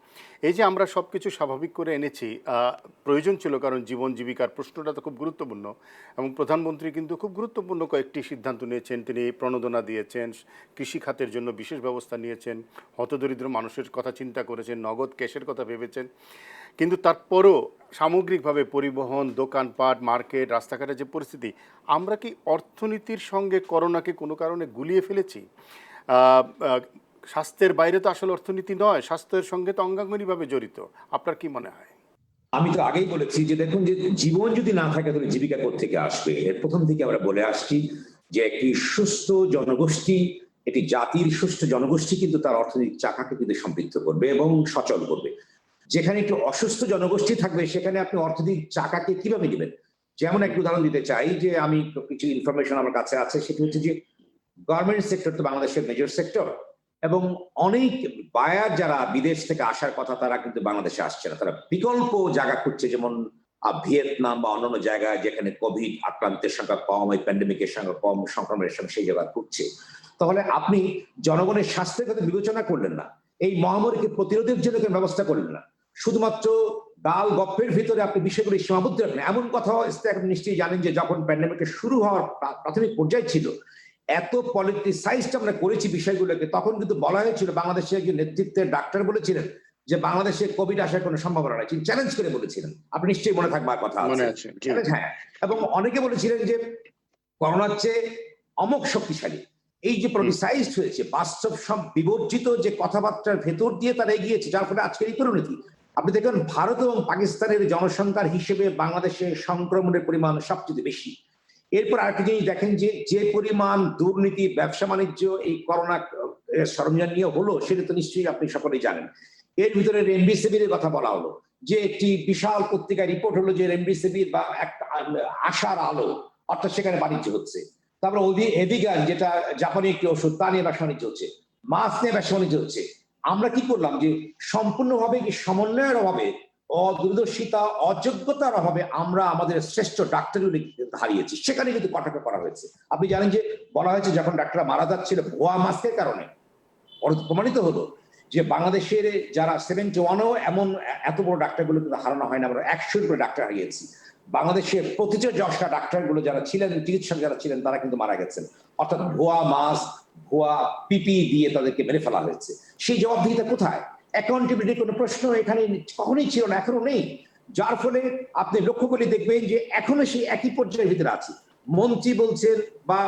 এই যে আমরা সব কিছু স্বাভাবিক করে এনেছি, প্রয়োজন ছিল, কারণ জীবন জীবিকার প্রশ্নটা তো খুব গুরুত্বপূর্ণ, এবং প্রধানমন্ত্রী কিন্তু খুব গুরুত্বপূর্ণ কয়েকটি সিদ্ধান্ত নিয়েছেন। তিনি প্রণোদনা দিয়েছেন, কৃষি খাতের জন্য বিশেষ ব্যবস্থা নিয়েছেন, হতদরিদ্র মানুষের কথা চিন্তা করেছেন, নগদ ক্যাশের কথা ভেবেছেন। কিন্তু তারপরও সামগ্রিকভাবে পরিবহন, দোকানপাট, মার্কেট, রাস্তাঘাটের যে পরিস্থিতি, আমরা কি অর্থনীতির সঙ্গে করোনাকে কোনো কারণে গুলিয়ে ফেলেছি? স্বাস্থ্যের বাইরে তো আসলে অর্থনীতি নয়, স্বাস্থ্যের সঙ্গে তো অঙ্গাঙ্গিভাবে জড়িত। আপনার কি মনে হয়? আমি তো আগেই বলেছি যে দেখুন, যে জীবন যদি না থাকে তাহলে জীবিকা কোত্থেকে আসবে। এর প্রথম থেকে আমরা বলে আসছি যে একটি সুস্থ জনগোষ্ঠী, একটি জাতির সুস্থ জনগোষ্ঠী কিন্তু তার অর্থনৈতিক চাকাকে কিন্তু সমৃদ্ধ করবে এবং সচল করবে। যেখানে একটু অসুস্থ জনগোষ্ঠী থাকবে সেখানে আপনি অর্থনৈতিক চাকাকে কিভাবে নেবেন? যেমন একটা উদাহরণ দিতে চাই, যে আমি কিছু ইনফরমেশন আমার কাছে আছে, সেটি হচ্ছে যে গার্মেন্ট সেক্টর তো বাংলাদেশের মেজর সেক্টর, এবং অনেক বায়ার যারা বিদেশ থেকে আসার কথা তারা কিন্তু বাংলাদেশে আসছে না, তারা বিকল্প জায়গা খুঁজছে, যেমন ভিয়েতনাম বা অন্যান্য জায়গায় যেখানে কোভিড আক্রান্তের সংখ্যা কম, এই প্যান্ডেমিকের সংখ্যা কম, সংক্রমণের সংখ্যা, সেই জায়গা খুঁজছে। তাহলে আপনি জনগণের স্বাস্থ্যের কথা বিবেচনা করলেন না, এই মহামারীকে প্রতিরোধের জন্য কোনো ব্যবস্থা করলেন না, শুধুমাত্র ডাল গপ্পের ভিতরে আপনি বিষয়গুলি সীমাবদ্ধ রাখেন। এমন কথা আপনি নিশ্চয়ই জানেন যে যখন প্যান্ডেমিকের শুরু হওয়ার প্রাথমিক পর্যায়ে ছিল, এত পলিটিসাইজড আমরা করেছি বিষয়গুলোকে, তখন কিন্তু বলা হয়েছিল, বাংলাদেশের একজন নেতৃত্বের ডাক্তার বলেছিলেন যে বাংলাদেশে কোভিড আসার কোনো সম্ভাবনা নাই, তিনি চ্যালেঞ্জ করে বলেছিলেন। আপনি নিশ্চয়ই মনে থাকবার কথা আছে। হ্যাঁ, এবং অনেকে বলেছিলেন যে করোনার চেয়ে অমোঘ শক্তিশালী। এই যে পলিটিসাইজড হয়েছে, বাস্তব সব বিবর্জিত যে কথাবার্তার ভেতর দিয়ে তারা এগিয়েছে, যার ফলে আজকের এই পরিণতি। আপনি দেখুন, ভারত এবং পাকিস্তানের জনসংখ্যার হিসেবে বাংলাদেশে সংক্রমণের পরিমাণ সবচেয়ে বেশি। এরপর আরেকটা জিনিস দেখেন, যে পরিমাণ দুর্নীতি, ব্যবসা বাণিজ্য এই করোনা সরঞ্জাম নিয়ে হলো, সেটা তো নিশ্চয়ই আপনি সকলেই জানেন। এর ভিতরে রেমডেসিভির কথা বলা হলো, যে একটি বিশাল পত্রিকায় রিপোর্ট হলো যে রেমডেসিভির বা একটা আশার আলো, অর্থাৎ সেখানে বাণিজ্য হচ্ছে। তারপরে এভিগান, যেটা জাপানি একটি ওষুধ, তা নিয়ে ব্যবসা বাণিজ্য হচ্ছে, মাছ নিয়ে ব্যবসা বাণিজ্য হচ্ছে। আমরা কি করলাম, যে সম্পূর্ণভাবে কি সমন্বয়ের অভাবে, অদূরদর্শিতা, অযোগ্যতার অভাবে আমরা আমাদের শ্রেষ্ঠ ডাক্তারগুলি হারিয়েছি। সেখানে কিন্তু কটাক্ষ করা হয়েছে। আপনি জানেন যে বলা হয়েছে যখন ডাক্তাররা মারা যাচ্ছিল ভুয়া মাস্কের কারণে, প্রমাণিত হলো যে বাংলাদেশের যারা 71ও এমন এত বড় ডাক্তারগুলো কিন্তু হারানো হয় না, আমরা 100 করে ডাক্তার হারিয়েছি। বাংলাদেশের প্রতিটা যশা ডাক্তারগুলো যারা ছিলেন, চিকিৎসক যারা ছিলেন, তারা কিন্তু মারা গেছেন। অর্থাৎ ভুয়া মাস্ক, ভুয়া পিপি দিয়ে তাদেরকে মেরে ফেলা হয়েছে। সেই জবাবদিহিতা কোথায়? অ্যাকাউন্টেবিলিটির কোনো প্রশ্ন এখানে কখনোই ছিল না, এখনো নেই। যার ফলে আপনি লক্ষ্য করে দেখবেন যে এখনো সেই একই পর্যায়ের ভিতরে আছে। মন্ত্রী বলছেন বা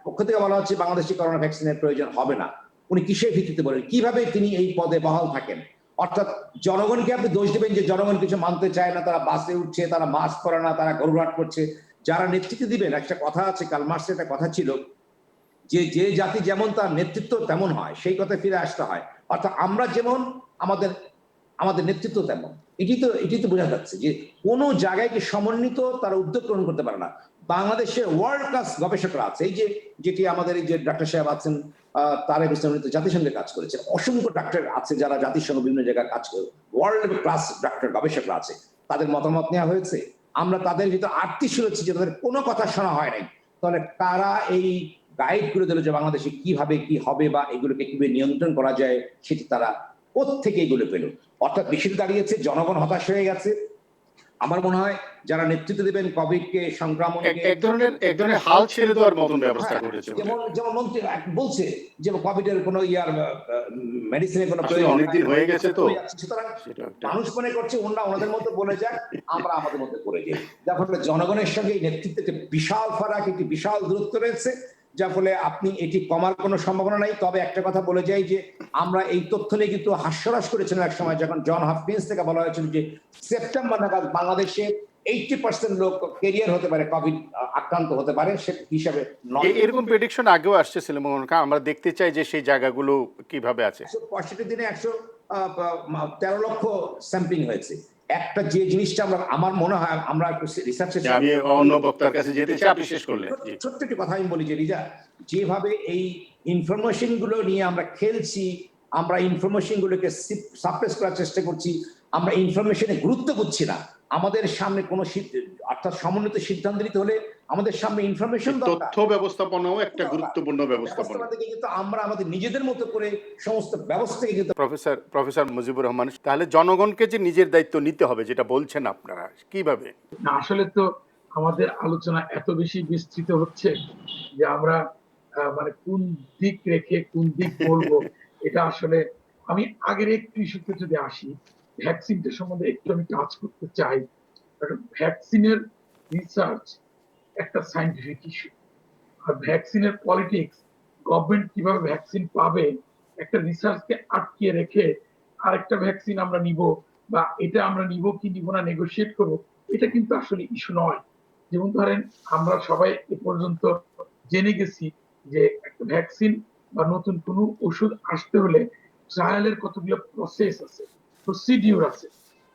পক্ষ থেকে বলা হচ্ছে বাংলাদেশে করোনা ভ্যাকসিনের প্রয়োজন হবে না। উনি কিসের ভিত্তিতে বলেন? কিভাবে তিনি এই পদে বহাল থাকেন? অর্থাৎ জনগণকে আপনি দোষ দেবেন যে জনগণ কিছু মানতে চায় না, তারা বাসে উঠছে, তারা মাস্ক পরে না, তারা গরুরাট করছে। যারা নেতৃত্ব দিবেন, একটা কথা আছে, কার্ল মার্ক্সের একটা কথা ছিল যে যে জাতি যেমন তার নেতৃত্ব তেমন হয়, সেই কথায় ফিরে আসতে হয়। অর্থাৎ আমরা যেমন আমাদের নেতৃত্ব তেমন। এটি তো বোঝা যাচ্ছে যে কোনো জায়গায় কি সমন্বিত তারা উদ্যোগ গ্রহণ করতে পারে না। বাংলাদেশে ওয়ার্ল্ড ক্লাস গবেষকরা আছে, এই যে যেটি আমাদের এই যে ডাক্তার সাহেব আছেন, তারেক হোসেন উনি তো জাতিসংঘে কাজ করেছেন, অসংখ্য ডাক্তার আছে যারা জাতিসংঘ বিভিন্ন জায়গায় কাজ করে, ওয়ার্ল্ড ক্লাস ডাক্তার গবেষকরা আছে, তাদের মতামত নেওয়া হয়েছে। আমরা তাদের ভিতরে আটটি শুনেছি যে তাদের কোনো কথা শোনা হয় নাই। তাহলে কারা এই গাইড করে দিল যে বাংলাদেশে কিভাবে কি হবে বা এগুলোকে কিভাবে নিয়ন্ত্রণ করা যায়, সেটি তারা কোত্থেকে এগুলো পেল? অর্থাৎ বিষয়টি দাঁড়িয়েছে জনগণ হতাশ হয়ে গেছে। আমার মনে হয় যারা নেতৃত্ব দেবেন কোভিড কে সংক্রমণকে, এক ধরনের হাল ছেড়ে দেওয়ার মতন ব্যবস্থা করেছে। যেমন মন্ত্রী বলছে যে কোভিড এর কোনো মেডিসিনের কোনো আসলে অনেকদিন হয়ে গেছে তো, সুতরাং সেটা একটা মানুষ মনে করছে ওনাদের মধ্যে বলে যাক, আমরা আমাদের মধ্যে করে যাই। যার ফলে জনগণের সঙ্গে এই নেতৃত্বের বিশাল ফারাক, একটি বিশাল দূরত্ব রয়েছে, যার ফলে আপনি এটি কমার কোনো সম্ভাবনা নাই। তবে একটা কথা বলে যাই যে আমরা এই তথ্য নিয়ে কিন্তু হাস্যরস করেছিলাম এক সময়, যখন জন হপকিন্স থেকে বলা হয়েছিল যে সেপ্টেম্বর নাগাদ বাংলাদেশে 80% লোক ক্যারিয়ার হতে পারে, কোভিড আক্রান্ত হতে পারে, সে হিসাবে নয়। এরকম প্রেডিকশন আগেও আসছে সেলিম, আমরা দেখতে চাই যে সেই জায়গাগুলো কিভাবে আছে। 165 দিনে 113 লক্ষ স্যাম্পলিং হয়েছে। একটা যে জিনিসটা আমার মনে হয় আমরা একটু রিসার্চে, আমি অন্য বক্তার কাছে যেতে চাই, আপনি শেষ করলেন। ছোট্ট একটি কথা আমি বলি যে রিজা, যেভাবে এই ইনফরমেশন গুলো নিয়ে আমরা খেলছি, আমরা ইনফরমেশন গুলোকে সাপ্রেস করার চেষ্টা করছি, আমরা ইনফরমেশনে গুরুত্ব দিচ্ছি না। আমাদের সামনে কোনো অর্থাৎ সমন্বিত সিদ্ধান্ত নিতে হলে আমাদের সামনে ইনফরমেশন দরকার। তথ্য ব্যবস্থাপনাও একটা গুরুত্বপূর্ণ ব্যবস্থাপনা থেকে কিন্তু আমরা আমাদের নিজেদের মতো করে সমস্ত ব্যবস্থাকে কিন্তু। প্রফেসর মুজিবুর রহমান, তাহলে জনগণকে যে নিজের দায়িত্ব নিতে হবে যেটা বলছেন আপনারা, কিভাবে? না, আসলে তো আমাদের আলোচনা এত বেশি বিস্তৃত হচ্ছে যে আমরা মানে কোন দিক রেখে কোন দিক বলবো এটা আসলে আমি আগের একটু ইস্যুতে যদি আসি, ভ্যাকসিনটা সম্বন্ধে একটু আমি টাচ করতে চাই। ভ্যাকসিনের রিসার্চ একটা সায়েন্টিফিক ইস্যু, আর ভ্যাকসিনের পলিটিক্স, গভর্নমেন্ট কিভাবে ভ্যাকসিন পাবে, একটা রিসার্চকে আটকিয়ে রেখে আরেকটা ভ্যাকসিন আমরা নিব বা এটা আমরা নিব কি নিব না নেগোশিয়েট করব, এটা কিন্তু আসলে ইস্যু নয়। যেমন ধরেন আমরা সবাই এ পর্যন্ত জেনে গেছি যে একটা ভ্যাকসিন বা নতুন কোনো ওষুধ আসতে হলে ট্রায়ালের কতগুলো প্রসেস আছে, প্রসিডিউর আছে,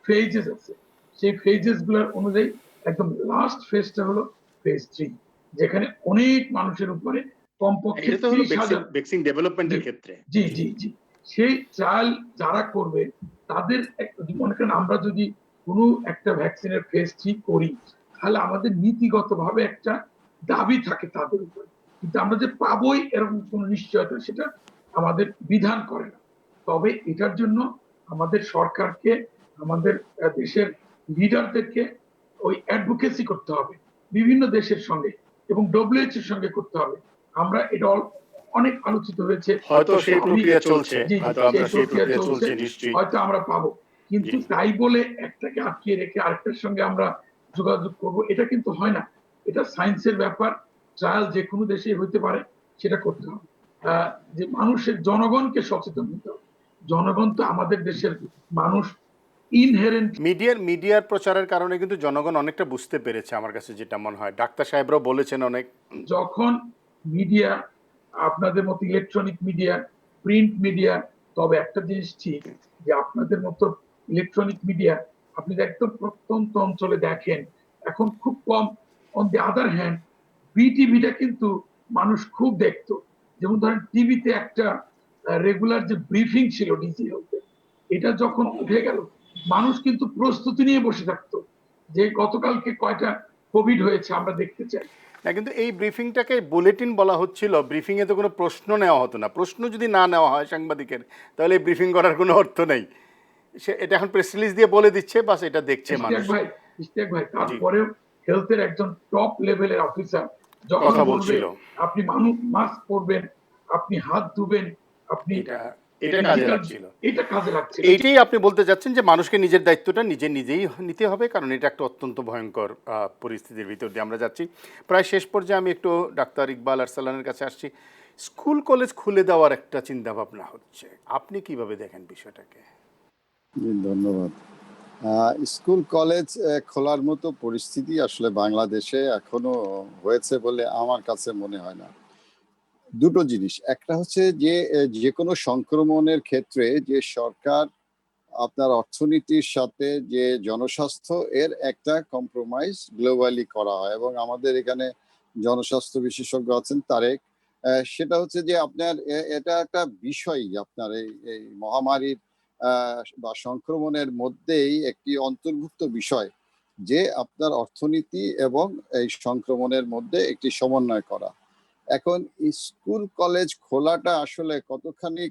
ফেজেস আছে। সেই ফেজেস গুলোর অনুযায়ী একদম লাস্ট ফেজটা হলো ফেজ 3, যেখানে অনেক মানুষের উপরে কমপক্ষে 30,000 ভ্যাকসিন ডেভেলপমেন্টের ক্ষেত্রে। জি জি জি সেই ট্রায়াল যারা করবে তাদের মনে করেন আমরা যদি কোনো একটা ভ্যাকসিনের ফেজ 3 করি, তাহলে আমাদের নীতিগতভাবে একটা দাবি থাকে তাদের উপরে, কিন্তু আমরা যে পাবোই এরকম কোনো নিশ্চয়তা সেটা আমাদের বিধান করে না। তবে এটার জন্য আমাদের সরকারকে, আমাদের দেশের লিডারদেরকে ওই অ্যাডভোকেসি করতে হবে বিভিন্ন দেশের সঙ্গে এবং ডব্লিউএইচ এর সঙ্গে করতে হবে। আমরা এটা অনেক আলোচিত হয়েছে, হয়তো সেই প্রক্রিয়া চলছে, হয়তো আমরা পাবো, কিন্তু তাই বলে একটাকে আটকিয়ে রেখে আরেকটার সঙ্গে আমরা যোগাযোগ করব, এটা কিন্তু হয় না। এটা সায়েন্সের ব্যাপার, ট্রায়াল যে কোনো দেশেই হইতে পারে, সেটা করতে হবে। যে মানুষের, জনগণকে সচেতন হতে হবে। জনগণ তো আমাদের দেশের মানুষ ইনহেরেন্ট। মিডিয়ার প্রচারের কারণে কিন্তু জনগণ অনেকটা বুঝতে পেরেছে, আমার কাছে যেটা মনে হয়। ডাক্তার সাহেবরাও বলেছেন অনেক। যখন মিডিয়া, আপনাদের মতো ইলেকট্রনিক মিডিয়া, প্রিন্ট মিডিয়া, তবে একটা জিনিস ঠিক যে আপনাদের মতো ইলেকট্রনিক মিডিয়া আপনি একদম প্রত্যন্ত অঞ্চলে দেখেন এখন খুব কম। অন দি আদার হ্যান্ড বিটিভিটা কিন্তু মানুষ খুব দেখতো। যেমন ধরেন টিভিতে একটা রেগুলার যে ব্রিফিং ছিল ডিজি হেলথে, এটা যখন উঠে গেল মানুষ কিন্তু প্রস্তুতি নিয়ে বসে থাকতো যে গতকালকে কয়টা কোভিড হয়েছে আমরা দেখতে চাই। না, কিন্তু এই ব্রিফিংটাকে বুলেটিন বলা হচ্ছিল, ব্রিফিং এ তো কোনো প্রশ্ন নেওয়া হতো না। প্রশ্ন যদি না নেওয়া হয় সাংবাদিকের, তাহলে ব্রিফিং করার কোনো অর্থ নেই। এটা এখন প্রেস রিলিজ দিয়ে বলে দিচ্ছে, বাস এটা দেখছে মানুষ। ইশতিয়াক ভাই তারপরেও হেলথের একজন টপ লেভেলের অফিসার যখন কথা বলবে বলছিল, আপনি মাস্ক পরবেন, আপনি হাত ধুবেন, আপনি এটা কাজে লাগছিল। এটা কাজে লাগছে। এইটাই আপনি বলতে যাচ্ছেন যে মানুষকে নিজের দায়িত্বটা নিজেই নিতে হবে, কারণ এটা একটা অত্যন্ত ভয়ঙ্কর পরিস্থিতির ভিতর দিয়ে আমরা যাচ্ছি। প্রায় শেষ পর্যায়ে আমি একটু ডাক্তার ইকবাল আরসালানের কাছে আসছি। স্কুল কলেজ খুলে দেওয়ার একটা চিন্তা ভাবনা হচ্ছে, আপনি কিভাবে দেখেন বিষয়টাকে? ধন্যবাদ। স্কুল কলেজ খোলার মতো পরিস্থিতি আসলে বাংলাদেশে এখনো হয়েছে বলে আমার কাছে মনে হয় না। দুটো জিনিস, একটা হচ্ছে যে কোনো সংক্রমণের ক্ষেত্রে যে সরকার আপনার অর্থনীতির সাথে যে জনস্বাস্থ্য এর একটা কম্প্রোমাইজ গ্লোবালি করা হয়, এবং আমাদের এখানে জনস্বাস্থ্য বিশেষজ্ঞ আছেন তারেক। সেটা হচ্ছে যে আপনার এটা একটা বিষয়, আপনার এই মহামারীর বা সংক্রমণের মধ্যেই একটি অন্তর্ভুক্ত বিষয় যে আপনার অর্থনীতি এবং এই সংক্রমণের মধ্যে একটি সমন্বয় করা। এখন স্কুল কলেজ খোলাটা আসলে কতখানি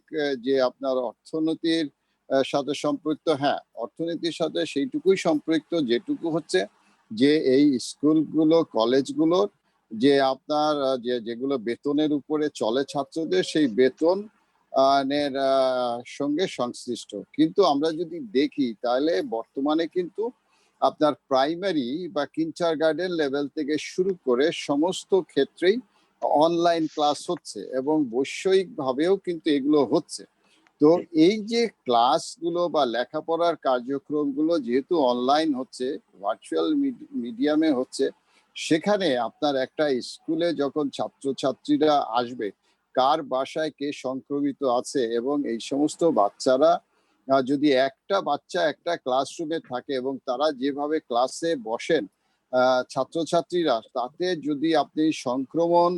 যে আপনার অর্থনীতির সাথে সম্পৃক্ত, হ্যাঁ অর্থনীতির সাথে সেইটুকুই সম্পৃক্ত যেটুকু হচ্ছে যে এই স্কুলগুলো কলেজগুলোর যে আপনার যেগুলো বেতনের উপরে চলে ছাত্রদের, সেই বেতন নের সঙ্গে সংশ্লিষ্ট। কিন্তু আমরা যদি দেখি তাহলে বর্তমানে কিন্তু আপনার প্রাইমারি বা কিন্ডার গার্ডেন লেভেল থেকে শুরু করে সমস্ত ক্ষেত্রেই অনলাইন ক্লাস হচ্ছে, এবং বৈষয়িক ভাবেও কিন্তু এগুলো হচ্ছে। তো এই যে ক্লাসগুলো বা লেখাপড়ার কার্যক্রমগুলো যেহেতু অনলাইন হচ্ছে, ভার্চুয়াল মিডিয়ামে হচ্ছে, সেখানে আপনার একটা স্কুলে যখন ছাত্রছাত্রীরা আসবে, কার বাসায় কে সংক্রমিত আছে, এবং এই সমস্ত বাচ্চারা যদি একটা বাচ্চা একটা ক্লাসরুমে থাকে এবং তারা যেভাবে ক্লাসে বসেন ছাত্রছাত্রীরা, তাতে যদি আপনি সংক্রমণ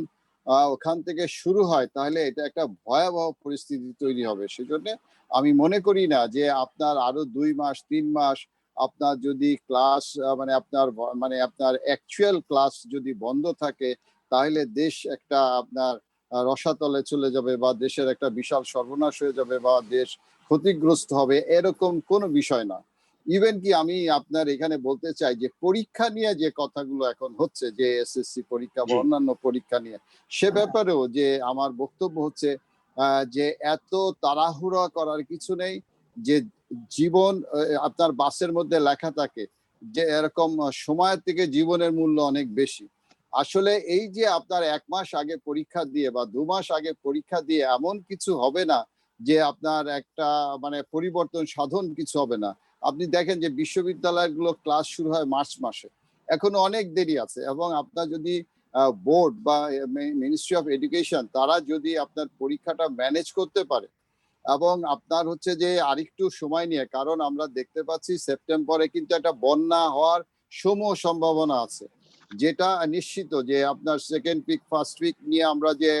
ওখান থেকে শুরু হয়, তাহলে এটা একটা ভয়াবহ পরিস্থিতি তৈরি হবে। সেজন্য আমি মনে করি না যে আপনার আরো 2 মাস 3 মাস আপনার যদি ক্লাস মানে আপনার অ্যাকচুয়াল ক্লাস যদি বন্ধ থাকে, তাহলে দেশ একটা আপনার রসাতলে চলে যাবে, বা দেশের একটা বিশাল সর্বনাশ হয়ে যাবে, বা দেশ ক্ষতিগ্রস্ত হবে, এরকম কোনো বিষয় না। ইভেন কি আমি আপনার এখানে বলতে চাই যে পরীক্ষা নিয়ে যে কথাগুলো এখন হচ্ছে, যে এসএসসি পরীক্ষা বা অন্যান্য পরীক্ষা নিয়ে, সে ব্যাপারেও যে আমার বক্তব্য হচ্ছে যে এত তাড়াহুড়া করার কিছু নেই। যে জীবন আপনার বাসের মধ্যে লেখা থাকে যে এরকম সময়ের থেকে জীবনের মূল্য অনেক বেশি। আসলে এই যে আপনার 1 মাস আগে পরীক্ষা দিয়ে বা 2 মাস আগে পরীক্ষা দিয়ে এমন কিছু হবে না যে আপনার একটা মানে পরিবর্তন সাধন কিছু হবে না। আপনি দেখেন যে বিশ্ববিদ্যালয়গুলো ক্লাস শুরু হয় মার্চ মাসে, এখনো অনেক দেরি আছে। এবং আপনার যদি বোর্ড বা মিনিস্ট্রি অফ এডুকেশন তারা যদি আপনার পরীক্ষাটা ম্যানেজ করতে পারে, এবং আপনার হচ্ছে যে আরেকটু সময় নিয়ে, কারণ আমরা দেখতে পাচ্ছি সেপ্টেম্বরে কিন্তু একটা বন্যা হওয়ার সমূহ সম্ভাবনা আছে, যেটা নিশ্চিত যে আপনার সেকেন্ড উইক ফার্স্ট উইক নিয়ে আমরা যে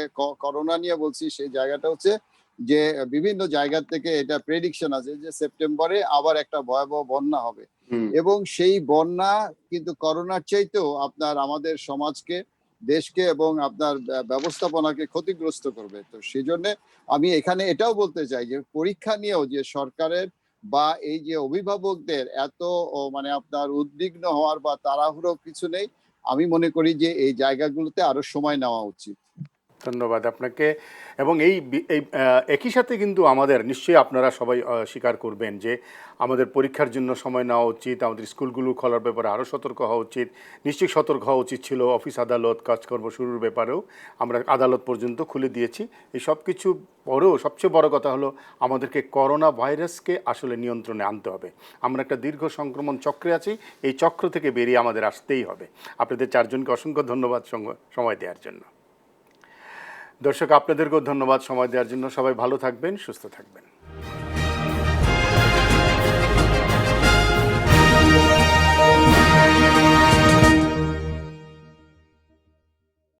করোনা নিয়ে বলছি, সেই জায়গাটা হচ্ছে যে বিভিন্ন জায়গা থেকে এটা প্রেডিকশন আছে যে সেপ্টেম্বরে আবার একটা ভয়াবহ বন্যা হবে, এবং সেই বন্যা কিন্তু করোনার চাইতেও আপনার আমাদের সমাজকে, দেশকে এবং আপনার ব্যবস্থাপনাকে ক্ষতিগ্রস্ত করবে। তো সেই জন্য আমি এখানে এটাও বলতে চাই যে পরীক্ষা নিয়েও যে সরকারের বা এই যে অভিভাবকদের এত মানে আপনার উদ্বিগ্ন হওয়ার বা তাড়াহুড়ো কিছু নেই। আমি মনে করি যে এই জায়গাগুলোতে আরো সময় নেওয়া উচিত। ধন্যবাদ আপনাকে। এবং এই একই সাথে কিন্তু আমাদের নিশ্চয়ই আপনারা সবাই স্বীকার করবেন যে আমাদের পরীক্ষার জন্য সময় নেওয়া উচিত, আমাদের স্কুলগুলো খোলার ব্যাপারে আরও সতর্ক হওয়া উচিত। নিশ্চয়ই সতর্ক হওয়া উচিত ছিল অফিস আদালত কাজকর্ম শুরুর ব্যাপারেও। আমরা আদালত পর্যন্ত খুলে দিয়েছি। এই সব কিছু পরেও সবচেয়ে বড় কথা হলো আমাদেরকে করোনা ভাইরাসকে আসলে নিয়ন্ত্রণে আনতে হবে। আমরা একটা দীর্ঘ সংক্রমণ চক্রে আছি, এই চক্র থেকে বেরিয়ে আমাদের আসতেই হবে। আপনাদের চারজনকে অসংখ্য ধন্যবাদ সময় দেওয়ার জন্য। দর্শক, আপনাদেরকেও ধন্যবাদ সময় দেওয়ার জন্য। সবাই ভালো থাকবেন, সুস্থ থাকবেন।